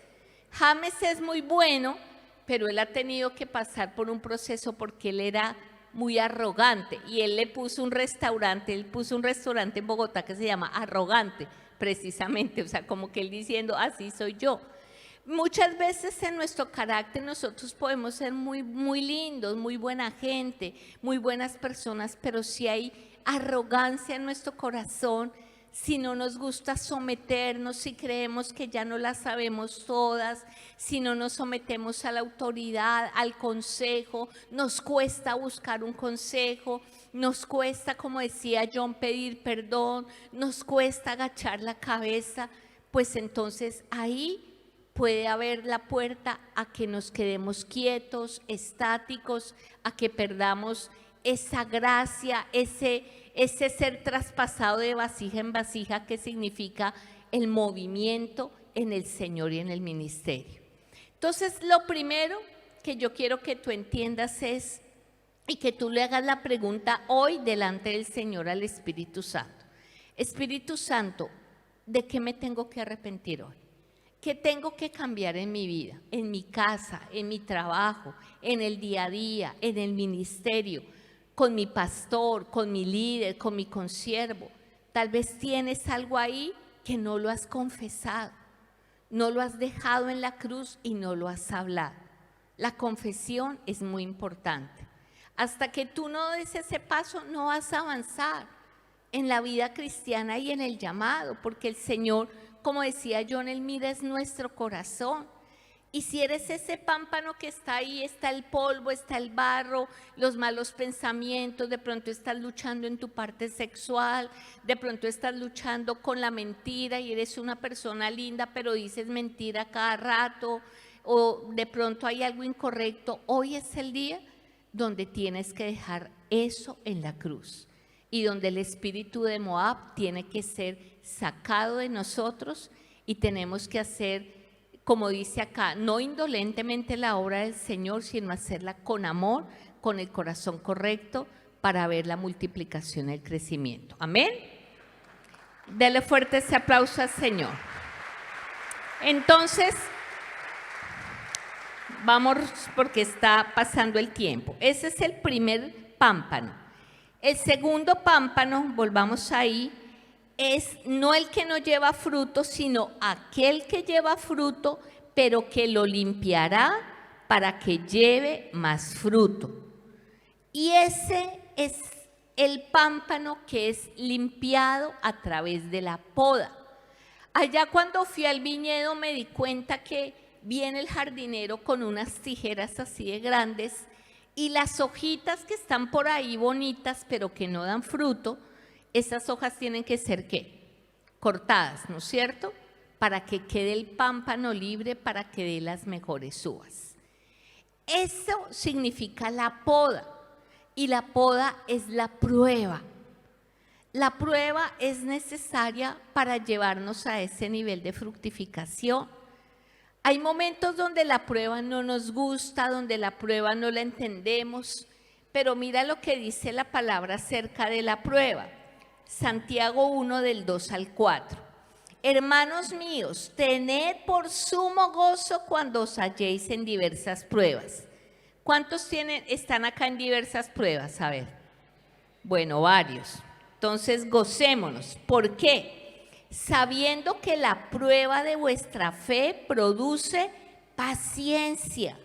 James es muy bueno, pero él ha tenido que pasar por un proceso porque él era muy arrogante, y él puso un restaurante en Bogotá que se llama Arrogante, precisamente, o sea, como que él diciendo, así soy yo. Muchas veces en nuestro carácter nosotros podemos ser muy lindos, muy buena gente, muy buenas personas, pero si hay arrogancia en nuestro corazón, si no nos gusta someternos, si creemos que ya no las sabemos todas, si no nos sometemos a la autoridad, al consejo, nos cuesta buscar un consejo, nos cuesta, como decía John, pedir perdón, nos cuesta agachar la cabeza, pues entonces ahí puede haber la puerta a que nos quedemos quietos, estáticos, a que perdamos esa gracia, ese ser traspasado de vasija en vasija, que significa el movimiento en el Señor y en el ministerio. Entonces, lo primero que yo quiero que tú entiendas es, y que tú le hagas la pregunta hoy delante del Señor al Espíritu Santo. Espíritu Santo, ¿de qué me tengo que arrepentir hoy? ¿Qué tengo que cambiar en mi vida, en mi casa, en mi trabajo, en el día a día, en el ministerio, con mi pastor, con mi líder, con mi consiervo? Tal vez tienes algo ahí que no lo has confesado, no lo has dejado en la cruz y no lo has hablado. La confesión es muy importante. Hasta que tú no des ese paso, no vas a avanzar en la vida cristiana y en el llamado, porque el Señor, como decía John, Él mira es nuestro corazón. Y si eres ese pámpano que está ahí, está el polvo, está el barro, los malos pensamientos, de pronto estás luchando en tu parte sexual, de pronto estás luchando con la mentira y eres una persona linda, pero dices mentira cada rato, o de pronto hay algo incorrecto, hoy es el día donde tienes que dejar eso en la cruz y donde el espíritu de Moab tiene que ser sacado de nosotros y tenemos que hacer, como dice acá, no indolentemente la obra del Señor, sino hacerla con amor, con el corazón correcto, para ver la multiplicación y el crecimiento. Amén. Dele fuerte ese aplauso al Señor. Entonces, vamos porque está pasando el tiempo. Ese es el primer pámpano. El segundo pámpano, volvamos ahí, es no el que no lleva fruto, sino aquel que lleva fruto, pero que lo limpiará para que lleve más fruto. Y ese es el pámpano que es limpiado a través de la poda. Allá cuando fui al viñedo me di cuenta que viene el jardinero con unas tijeras así de grandes y las hojitas que están por ahí bonitas, pero que no dan fruto, esas hojas tienen que ser, ¿qué? Cortadas, ¿no es cierto? Para que quede el pámpano libre, para que dé las mejores uvas. Eso significa la poda, y la poda es la prueba. La prueba es necesaria para llevarnos a ese nivel de fructificación. Hay momentos donde la prueba no nos gusta, donde la prueba no la entendemos, pero mira lo que dice la palabra acerca de la prueba. Santiago 1 del 2 al 4. Hermanos míos, tened por sumo gozo cuando os halléis en diversas pruebas. ¿Cuántos están acá en diversas pruebas? A ver. Bueno, varios. Entonces, gocémonos. ¿Por qué? Sabiendo que la prueba de vuestra fe produce paciencia,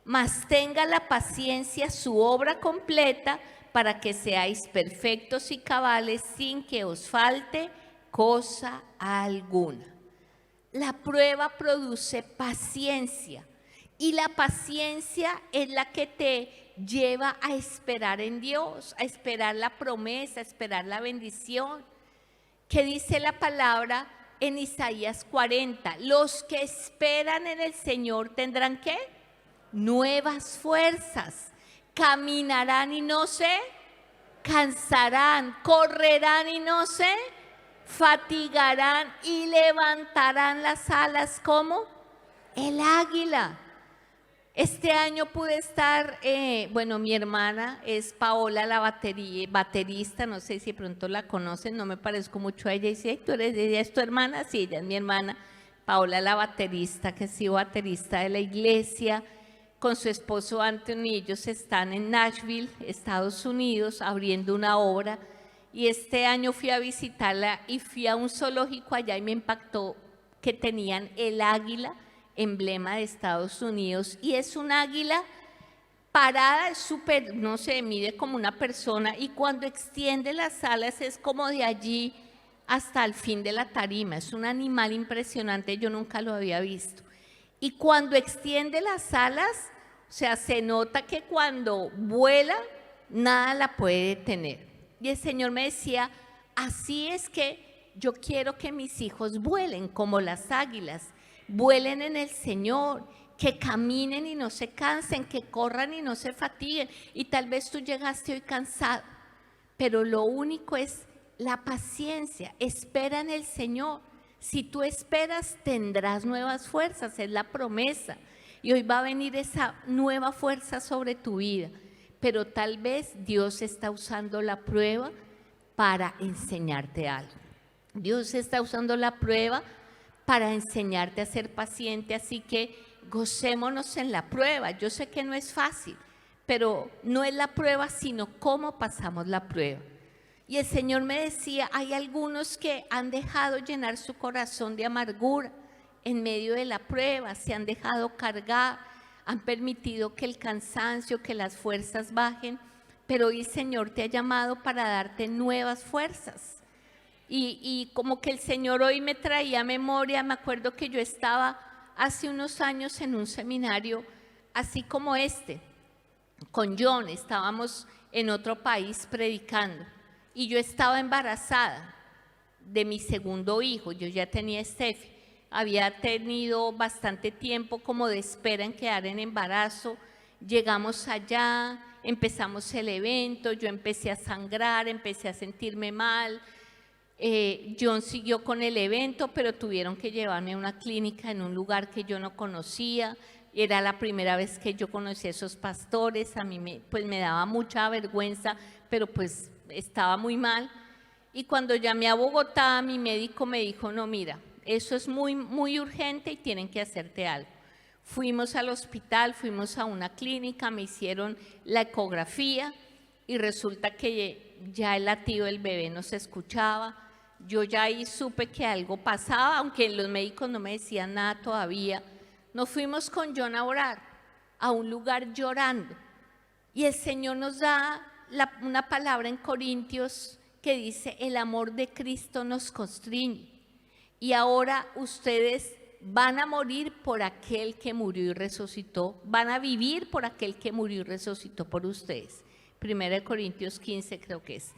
mas tenga la paciencia su obra completa para que seáis perfectos y cabales sin que os falte cosa alguna. La prueba produce paciencia y la paciencia es la que te lleva a esperar en Dios, a esperar la promesa, a esperar la bendición. ¿Qué dice la palabra en Isaías 40? Los que esperan en el Señor tendrán ¿qué? Nuevas fuerzas, caminarán y no se cansarán, correrán y no se fatigarán y levantarán las alas como el águila. Este año pude estar, mi hermana es Paola, la baterista, no sé si pronto la conocen, no me parezco mucho a ella. Y dice, ¿ella es tu hermana? Sí, ella es mi hermana, Paola, la baterista, que ha sido baterista de la iglesia. con su esposo Anthony. Ellos están en Nashville, Estados Unidos, abriendo una obra. Y este año fui a visitarla y fui a un zoológico allá y me impactó que tenían el águila, emblema de Estados Unidos. Y es un águila parada, es súper, no sé, mide como una persona, y cuando extiende las alas es como de allí hasta el fin de la tarima. Es un animal impresionante, yo nunca lo había visto. Y cuando extiende las alas, o sea, se nota que cuando vuela, nada la puede detener. Y el Señor me decía, así es que yo quiero que mis hijos vuelen como las águilas, vuelen en el Señor, que caminen y no se cansen, que corran y no se fatiguen. Y tal vez tú llegaste hoy cansado, pero lo único es la paciencia. Espera en el Señor. Si tú esperas, tendrás nuevas fuerzas, es la promesa. Y hoy va a venir esa nueva fuerza sobre tu vida. Pero tal vez Dios está usando la prueba para enseñarte algo. Dios está usando la prueba para enseñarte a ser paciente, así que gocémonos en la prueba. Yo sé que no es fácil, pero no es la prueba, sino cómo pasamos la prueba. Y el Señor me decía, hay algunos que han dejado llenar su corazón de amargura en medio de la prueba, se han dejado cargar, han permitido que el cansancio, que las fuerzas bajen, pero hoy el Señor te ha llamado para darte nuevas fuerzas. Y como que el Señor hoy me traía a memoria, me acuerdo que yo estaba hace unos años en un seminario así como este, con John, estábamos en otro país predicando y yo estaba embarazada de mi segundo hijo. Yo ya tenía Steffi, había tenido bastante tiempo como de espera en quedar en embarazo. Llegamos allá, empezamos el evento, yo empecé a sangrar, empecé a sentirme mal. John siguió con el evento, pero tuvieron que llevarme a una clínica en un lugar que yo no conocía. Era la primera vez que yo conocí a esos pastores. A mí me daba mucha vergüenza, pero pues estaba muy mal. Y cuando llamé a Bogotá, mi médico me dijo, no, mira, eso es muy urgente y tienen que hacerte algo. Fuimos al hospital, fuimos a una clínica, me hicieron la ecografía y resulta que ya el latido del bebé no se escuchaba. Yo ya ahí supe que algo pasaba, aunque los médicos no me decían nada todavía. Nos fuimos con John a orar, a un lugar llorando. Y el Señor nos da una palabra en Corintios que dice, el amor de Cristo nos constriñe. Y ahora ustedes van a morir por aquel que murió y resucitó, van a vivir por aquel que murió y resucitó por ustedes. 1 Corintios 15 creo que es.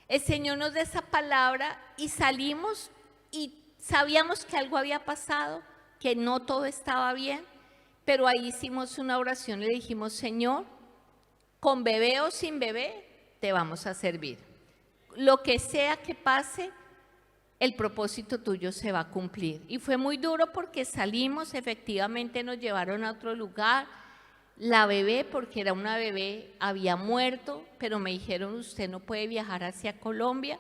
El Señor nos da esa palabra y salimos y sabíamos que algo había pasado, que no todo estaba bien, pero ahí hicimos una oración y le dijimos, Señor, con bebé o sin bebé, te vamos a servir. Lo que sea que pase, el propósito tuyo se va a cumplir. Y fue muy duro porque salimos, efectivamente nos llevaron a otro lugar. La bebé, porque era una bebé, había muerto, pero me dijeron, usted no puede viajar hacia Colombia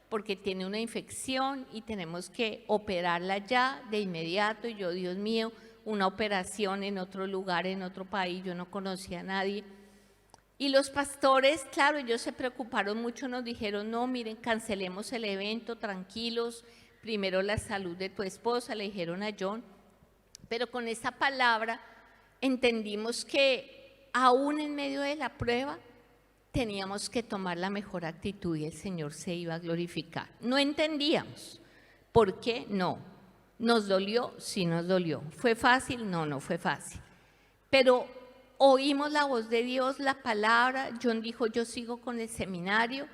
porque tiene una infección y tenemos que operarla ya de inmediato. Y yo, Dios mío, una operación en otro lugar, en otro país, yo no conocía a nadie. Y los pastores, claro, ellos se preocuparon mucho, nos dijeron, no, miren, cancelemos el evento, tranquilos, primero la salud de tu esposa, le dijeron a John. Pero con esa palabra entendimos que aún en medio de la prueba teníamos que tomar la mejor actitud y el Señor se iba a glorificar. No entendíamos. ¿Por qué? No. ¿Nos dolió? Sí nos dolió. ¿Fue fácil? No, no fue fácil. Pero oímos la voz de Dios, la palabra. John dijo, yo sigo con el seminario.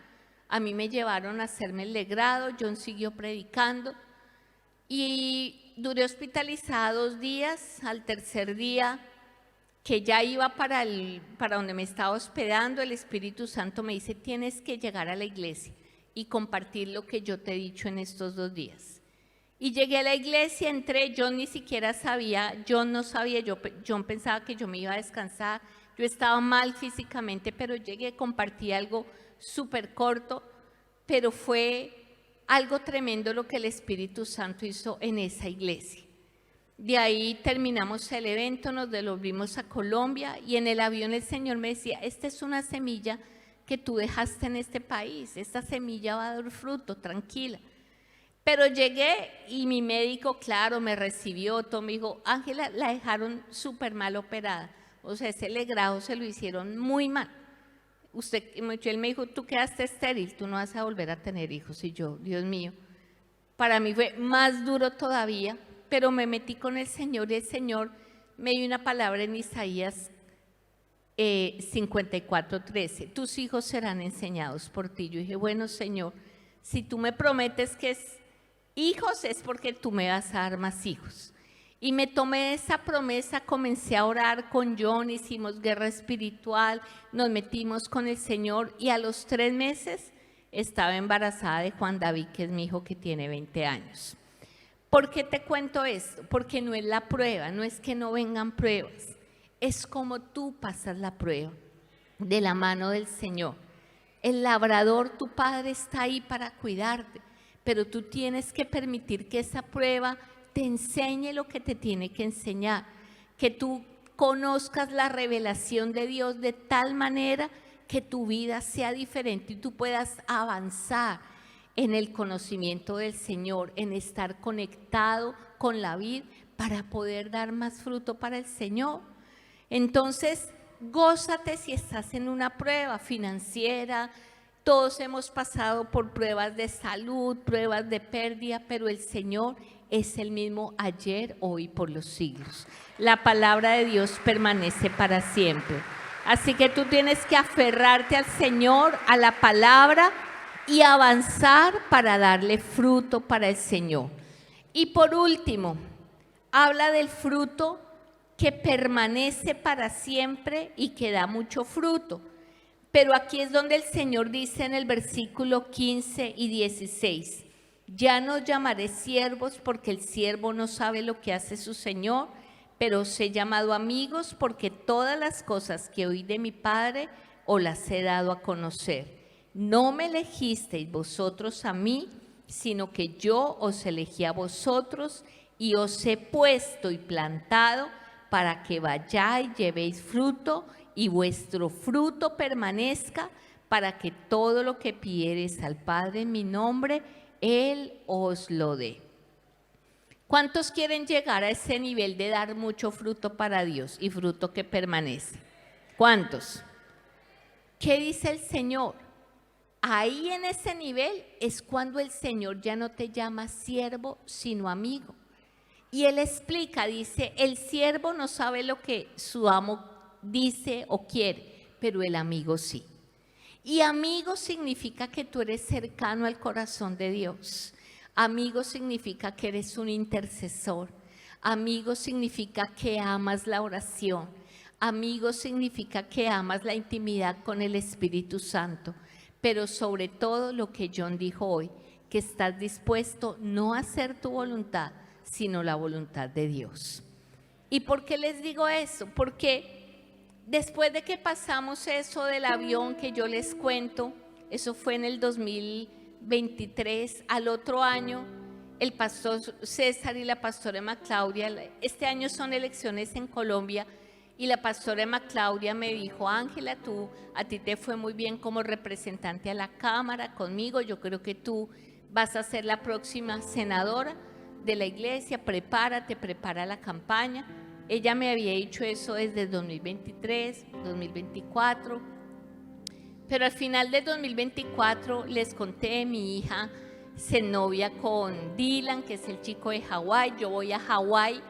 A mí me llevaron a hacerme el legrado. John siguió predicando. Y duré hospitalizada 2 días. Al tercer día, que ya iba para donde me estaba hospedando, el Espíritu Santo me dice, tienes que llegar a la iglesia y compartir lo que yo te he dicho en estos 2 días. Y llegué a la iglesia, entré, John ni siquiera sabía, John no sabía, John pensaba que yo me iba a descansar, yo estaba mal físicamente, pero llegué, compartí algo súper corto, pero fue algo tremendo lo que el Espíritu Santo hizo en esa iglesia. De ahí terminamos el evento, nos devolvimos a Colombia y en el avión el Señor me decía, esta es una semilla que tú dejaste en este país, esta semilla va a dar fruto, tranquila. Pero llegué y mi médico, claro, me recibió, todo me dijo, Ángela, la dejaron súper mal operada, o sea, ese legrado se lo hicieron muy mal. Él me dijo, tú quedaste estéril, tú no vas a volver a tener hijos. Y yo, Dios mío, para mí fue más duro todavía, pero me metí con el Señor y el Señor me dio una palabra en Isaías 54:13, tus hijos serán enseñados por ti. Yo dije, bueno, Señor, si tú me prometes que es hijos es porque tú me vas a dar más hijos. Y me tomé esa promesa, comencé a orar con John, hicimos guerra espiritual, nos metimos con el Señor y a los 3 meses estaba embarazada de Juan David, que es mi hijo que tiene 20 años. ¿Por qué te cuento esto? Porque no es la prueba, no es que no vengan pruebas, es como tú pasas la prueba de la mano del Señor. El labrador, tu padre, está ahí para cuidarte, pero tú tienes que permitir que esa prueba te enseñe lo que te tiene que enseñar, que tú conozcas la revelación de Dios de tal manera que tu vida sea diferente y tú puedas avanzar en el conocimiento del Señor, en estar conectado con la vid para poder dar más fruto para el Señor. Entonces, gózate si estás en una prueba financiera. Todos hemos pasado por pruebas de salud, pruebas de pérdida, pero el Señor es el mismo ayer, hoy, por los siglos. La palabra de Dios permanece para siempre. Así que tú tienes que aferrarte al Señor, a la palabra y avanzar para darle fruto para el Señor. Y por último, habla del fruto que permanece para siempre y que da mucho fruto. Pero aquí es donde el Señor dice en el versículo 15 y 16, ya no llamaré siervos porque el siervo no sabe lo que hace su Señor, pero os he llamado amigos porque todas las cosas que oí de mi Padre os las he dado a conocer. No me elegisteis vosotros a mí, sino que yo os elegí a vosotros y os he puesto y plantado para que vayáis y llevéis fruto y vuestro fruto permanezca, para que todo lo que pidiereis al Padre en mi nombre, Él os lo dé. ¿Cuántos quieren llegar a ese nivel de dar mucho fruto para Dios y fruto que permanece? ¿Cuántos? ¿Qué dice el Señor? Ahí en ese nivel es cuando el Señor ya no te llama siervo, sino amigo. Y Él explica, dice, el siervo no sabe lo que su amo dice o quiere, pero el amigo sí. Y amigo significa que tú eres cercano al corazón de Dios. Amigo significa que eres un intercesor. Amigo significa que amas la oración. Amigo significa que amas la intimidad con el Espíritu Santo. Pero sobre todo lo que John dijo hoy, que estás dispuesto no a hacer tu voluntad, sino la voluntad de Dios. ¿Y por qué les digo eso? Porque después de que pasamos eso del avión que yo les cuento, eso fue en el 2023, al otro año, el pastor César y la pastora Emma Claudia, este año son elecciones en Colombia, y la pastora Emma Claudia me dijo, Ángela, a ti te fue muy bien como representante a la Cámara conmigo, yo creo que tú vas a ser la próxima senadora de la iglesia, prepárate, prepara la campaña. Ella me había dicho eso desde 2023, 2024, pero al final de 2024 les conté, mi hija se novia con Dylan, que es el chico de Hawái. Yo voy a Hawái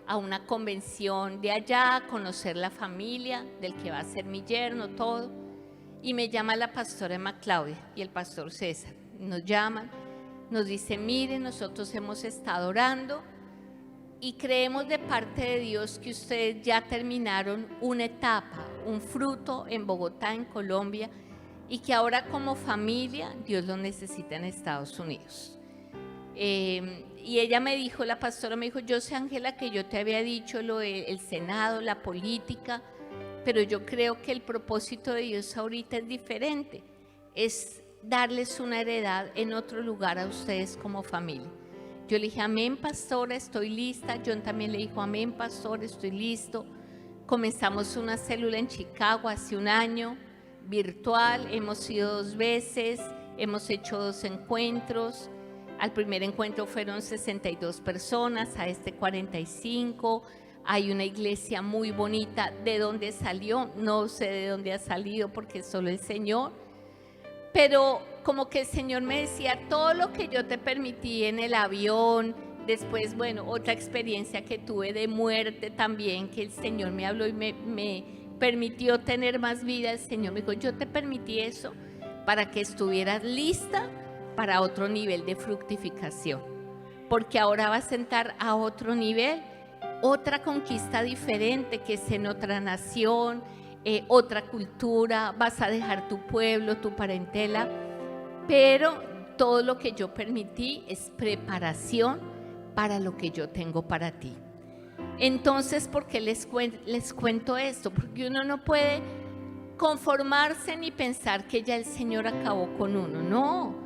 a una convención de allá, a conocer la familia del que va a ser mi yerno, todo, y me llama la pastora Emma Claudia y el pastor César, nos llaman, nos dicen, miren, nosotros hemos estado orando y creemos de parte de Dios que ustedes ya terminaron una etapa, un fruto en Bogotá, en Colombia, y que ahora como familia Dios lo necesita en Estados Unidos. Y ella me dijo, la pastora me dijo, yo sé, Ángela, que yo te había dicho lo del Senado, la política, pero yo creo que el propósito de Dios ahorita es diferente, es darles una heredad en otro lugar a ustedes como familia. Yo le dije, amén, pastora, estoy lista. John también le dijo, amén, pastor, estoy listo. Comenzamos una célula en Chicago hace un año, virtual. Hemos ido 2 veces, hemos hecho 2 encuentros. Al primer encuentro fueron 62 personas, a este 45. Hay una iglesia muy bonita. ¿De dónde salió? No sé de dónde ha salido porque solo el Señor. Pero como que el Señor me decía, todo lo que yo te permití en el avión, después, bueno, otra experiencia que tuve de muerte también, que el Señor me habló y me permitió tener más vida. El Señor me dijo, yo te permití eso para que estuvieras lista para otro nivel de fructificación, porque ahora vas a entrar a otro nivel, otra conquista diferente, que es en otra nación, otra cultura, vas a dejar tu pueblo, tu parentela, pero todo lo que yo permití es preparación para lo que yo tengo para ti. Entonces, ¿por qué les cuento esto? Porque uno no puede conformarse ni pensar que ya el Señor acabó con uno. No,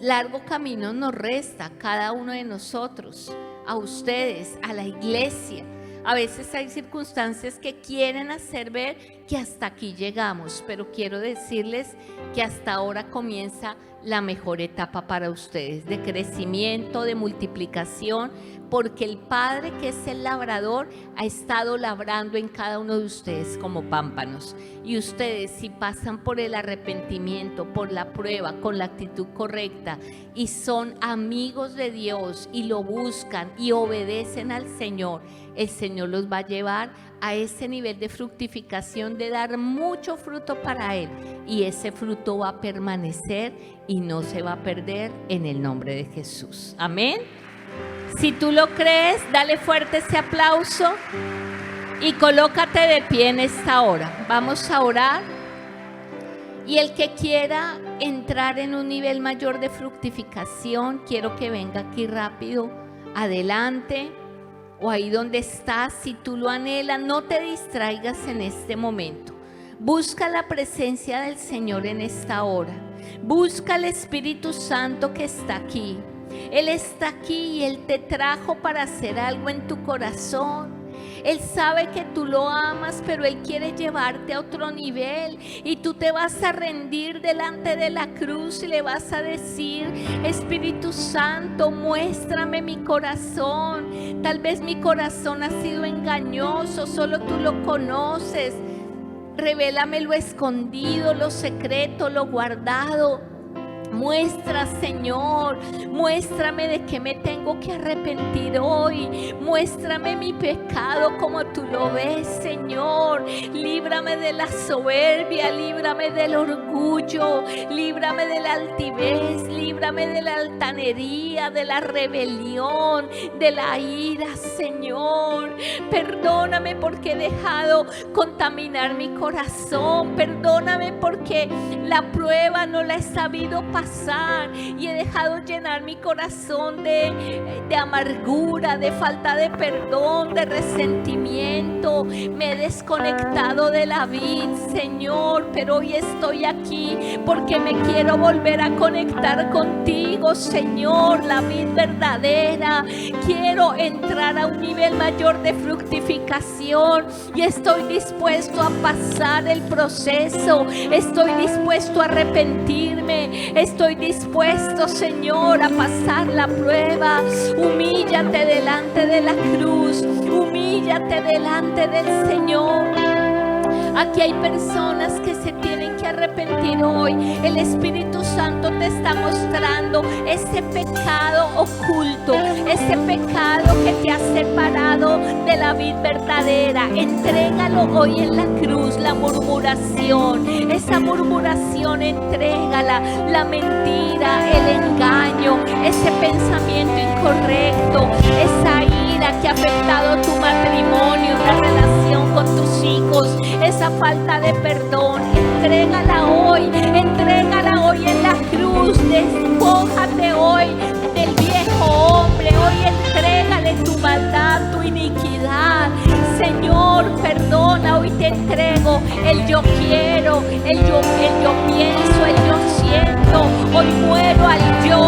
largo camino nos resta a cada uno de nosotros, a ustedes, a la iglesia. A veces hay circunstancias que quieren hacer ver que hasta aquí llegamos, pero quiero decirles que hasta ahora comienza la mejor etapa para ustedes, de crecimiento, de multiplicación, porque el Padre, que es el labrador, ha estado labrando en cada uno de ustedes como pámpanos. Y ustedes, si pasan por el arrepentimiento, por la prueba, con la actitud correcta, y son amigos de Dios y lo buscan y obedecen al Señor, el Señor los va a llevar a ese nivel de fructificación, de dar mucho fruto para Él, y ese fruto va a permanecer y no se va a perder, en el nombre de Jesús. Amén. Si tú lo crees, dale fuerte ese aplauso y colócate de pie en esta hora. Vamos a orar. Y el que quiera entrar en un nivel mayor de fructificación, quiero que venga aquí rápido, adelante, o ahí donde estás. Si tú lo anhelas, no te distraigas en este momento. Busca la presencia del Señor en esta hora. Busca al Espíritu Santo que está aquí. Él está aquí y Él te trajo para hacer algo en tu corazón. Él sabe que tú lo amas, pero Él quiere llevarte a otro nivel, y tú te vas a rendir delante de la cruz y le vas a decir: Espíritu Santo, muéstrame mi corazón. Tal vez mi corazón ha sido engañoso, solo tú lo conoces. Revélame lo escondido, lo secreto, lo guardado. Muestra, Señor, muéstrame de qué me tengo que arrepentir hoy. Muéstrame mi pecado como tú lo ves, Señor. Líbrame de la soberbia, líbrame del orgullo, líbrame de la altivez, líbrame de la altanería, de la rebelión, de la ira, Señor. Perdóname porque he dejado contaminar mi corazón. Perdóname porque la prueba no la he sabido pasar y he dejado llenar mi corazón de amargura, de falta de perdón, de resentimiento. Me he desconectado de la vid, Señor, pero hoy estoy aquí porque me quiero volver a conectar contigo, Señor, la vid verdadera. Quiero entrar a un nivel mayor de fructificación y estoy dispuesto a pasar el proceso. Estoy dispuesto a arrepentirme. Estoy dispuesto, Señor, a pasar la prueba. Humíllate delante de la cruz. Humíllate delante del Señor. Aquí hay personas que se tienen que arrepentir hoy. El Espíritu Santo te está mostrando ese pecado oculto, ese pecado que te ha separado de la vid verdadera. Entrégalo hoy en la cruz. La murmuración, esa murmuración, entrégala. La mentira, el engaño, ese pensamiento incorrecto, esa ira que ha afectado tu matrimonio, la relación con tus hijos, esa falta de perdón. Entrégala hoy en la cruz. Despójate hoy del viejo hombre. Hoy entrégale tu maldad, tu iniquidad. Señor, perdona. Hoy te entrego el yo quiero, el yo pienso, el yo siento. Hoy muero al yo,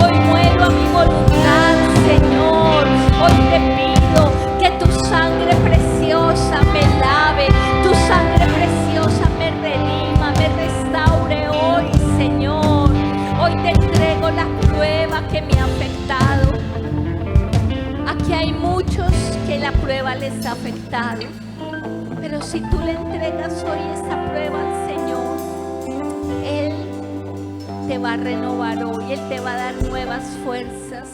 hoy muero a mi voluntad, prueba que me ha afectado. Aquí hay muchos que la prueba les ha afectado, pero si tú le entregas hoy esa prueba al Señor, Él te va a renovar hoy, Él te va a dar nuevas fuerzas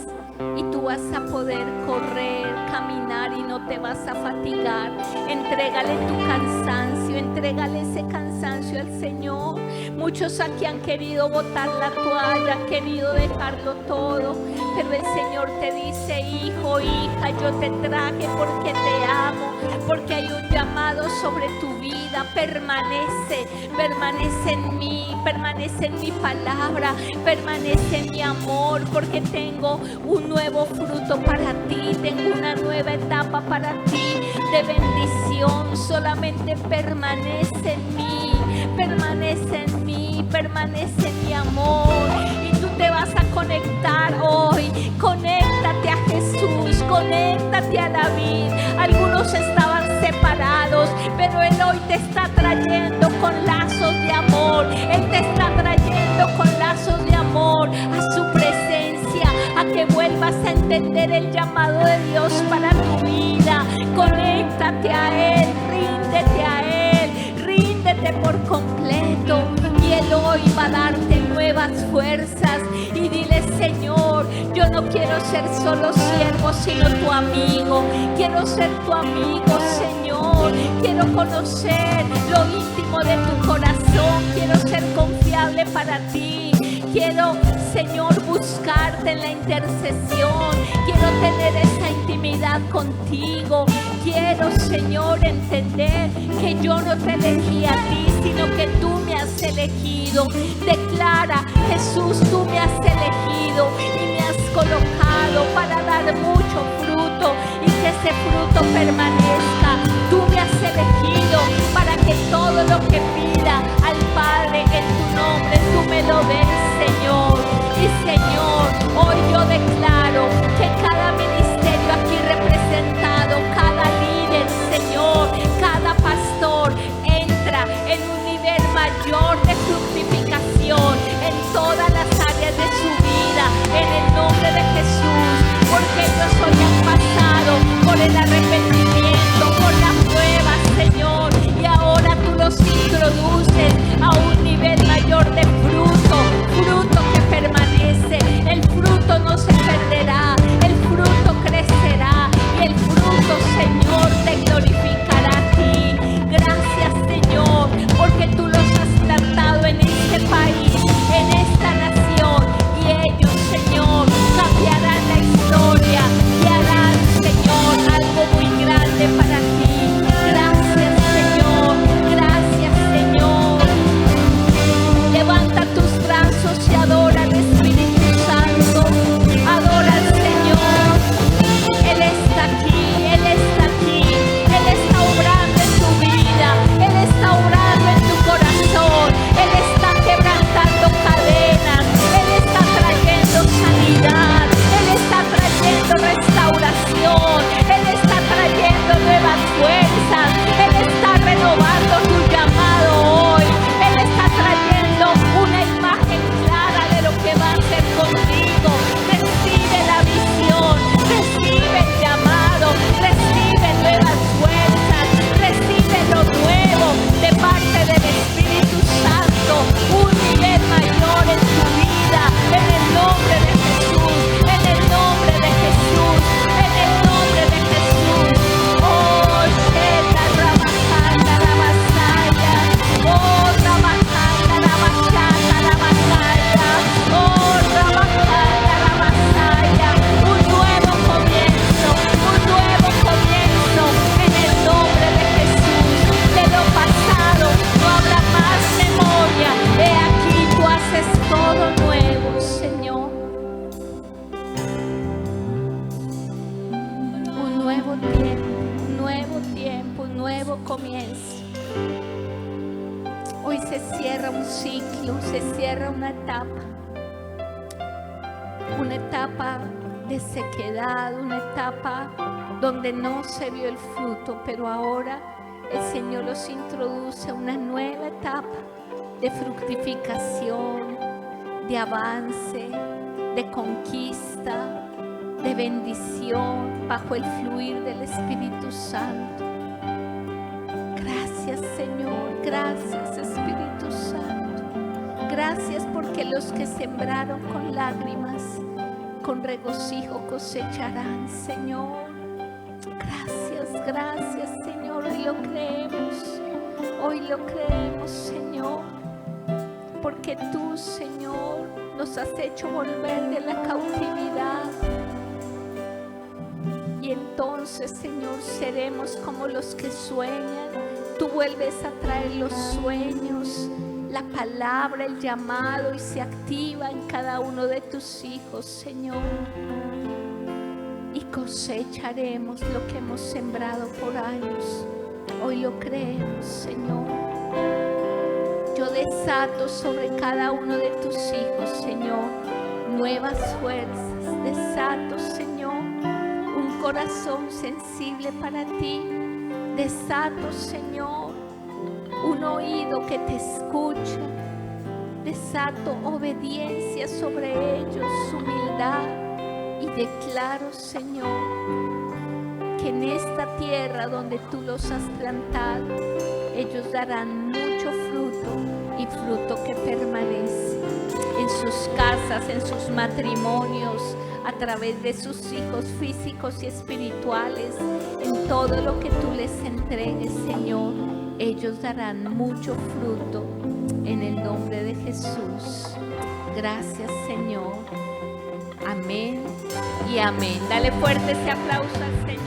y tú vas a poder correr, caminar y no te vas a fatigar. Entrégale tu cansancio, entrégale ese cansancio al Señor. Muchos aquí han querido botar la toalla, han querido dejarlo todo, pero el Señor te dice: hijo, hija, yo te traje porque te amo, porque hay un llamado sobre tu vida. Permanece, permanece en mí, permanece en mi palabra, permanece en mi amor, porque tengo un nuevo fruto para ti, tengo una nueva etapa para ti de bendición. Solamente permanece en mí, permanece en mí, permanece en mi amor, y tú te vas a conectar hoy. Conéctate a Jesús, conéctate a la vid. Algunos estaban separados, pero Él hoy te está trayendo con lazos de amor. Él te está trayendo con lazos de amor a su presencia, a que vuelvas a entender el llamado de Dios para tu vida. Conéctate a Él, ríndete a Él, ríndete por completo, y Él hoy va a darte nuevas fuerzas. Y dile: Señor, yo no quiero ser solo siervo, sino tu amigo. Quiero ser tu amigo, Señor. Quiero conocer lo íntimo de tu corazón. Quiero ser confiable para ti. Quiero, Señor, buscarte en la intercesión. Quiero tener esa intimidad contigo. Quiero, Señor, entender que yo no te elegí a ti, sino que tú me has elegido. Declara: Jesús, tú me has elegido y me has colocado para dar mucho fruto y que ese fruto permanezca. Tú me has elegido para que todo lo que pida al Padre en tu nombre, tú me lo des, Señor. Y Señor, hoy yo declaro que cada ministerio aquí representado, cada líder, Señor, cada pastor entra en un nivel mayor de fructificación en todas las áreas de su vida, en el nombre de Jesús, porque ellos hoy han pasado por el arrepentimiento, por la prueba, Señor, y ahora tú los introduces a un nivel mayor de fruto, fruto que permanece. El fruto no se perderá, el fruto crecerá y el fruto, Señor, te glorificará a ti. Gracias, Señor, porque tú los has plantado en este país, en esta nación, y ellos, Señor, cambiarán la historia y harán, Señor, algo muy grande para ti. Gracias, Señor, gracias, Señor. Levanta tus brazos y adora al Espíritu Santo. Adora al Señor. Él está aquí, Él está aquí. Él está obrando en tu vida, Él está obrando en tu corazón. Él está quebrantando cadenas, Él está trayendo sanidad, Él está trayendo restauración, Él está trayendo nuevas fuerzas, Él está renovando tu llamado hoy. Él está trayendo una imagen clara de lo que va a hacer contigo. Recibe la visión, recibe el llamado, recibe nuevas fuerzas, recibe lo nuevo de parte del Espíritu Santo, un nivel mayor en tu vida, en el nombre de Jesús, en el nombre de Jesús, en el nombre de Jesús. Oh, Sheta Rabajanda la Masaya, oh, Rabajanda la Machata la Masaya, oh, Rabajanda la Masaya. Un nuevo comienzo en el nombre de Jesús. De lo pasado no habrá más memoria. He aquí tú haces todo nuevo, Señor. Un nuevo tiempo, un nuevo comienzo. Hoy se cierra un ciclo, se cierra una etapa de sequedad, una etapa donde no se vio el fruto, pero ahora el Señor los introduce a una nueva etapa de fructificación, de avance, de conquista, de bendición bajo el fluir del Espíritu Santo. Gracias, Señor, gracias, Espíritu Santo. Gracias porque los que sembraron con lágrimas, con regocijo cosecharán, Señor. Gracias, gracias, Señor, hoy lo creemos, Señor, porque tú, Señor, nos has hecho volver de la cautividad. Y entonces, Señor, seremos como los que sueñan. Tú vuelves a traer los sueños, la palabra, el llamado, y se activa en cada uno de tus hijos, Señor. Y cosecharemos lo que hemos sembrado por años. Hoy lo creemos, Señor. Yo desato sobre cada uno de tus hijos, Señor, nuevas fuerzas. Desato, Señor, un corazón sensible para ti. Desato, Señor, un oído que te escucha. Desato obediencia sobre ellos, humildad. Y declaro, Señor, que en esta tierra donde tú los has plantado, ellos darán mucho fruto y fruto que permanece en sus casas, en sus matrimonios, a través de sus hijos físicos y espirituales, en todo lo que tú les entregues, Señor. Ellos darán mucho fruto en el nombre de Jesús. Gracias, Señor. Amén y amén. Dale fuerte ese aplauso al Señor.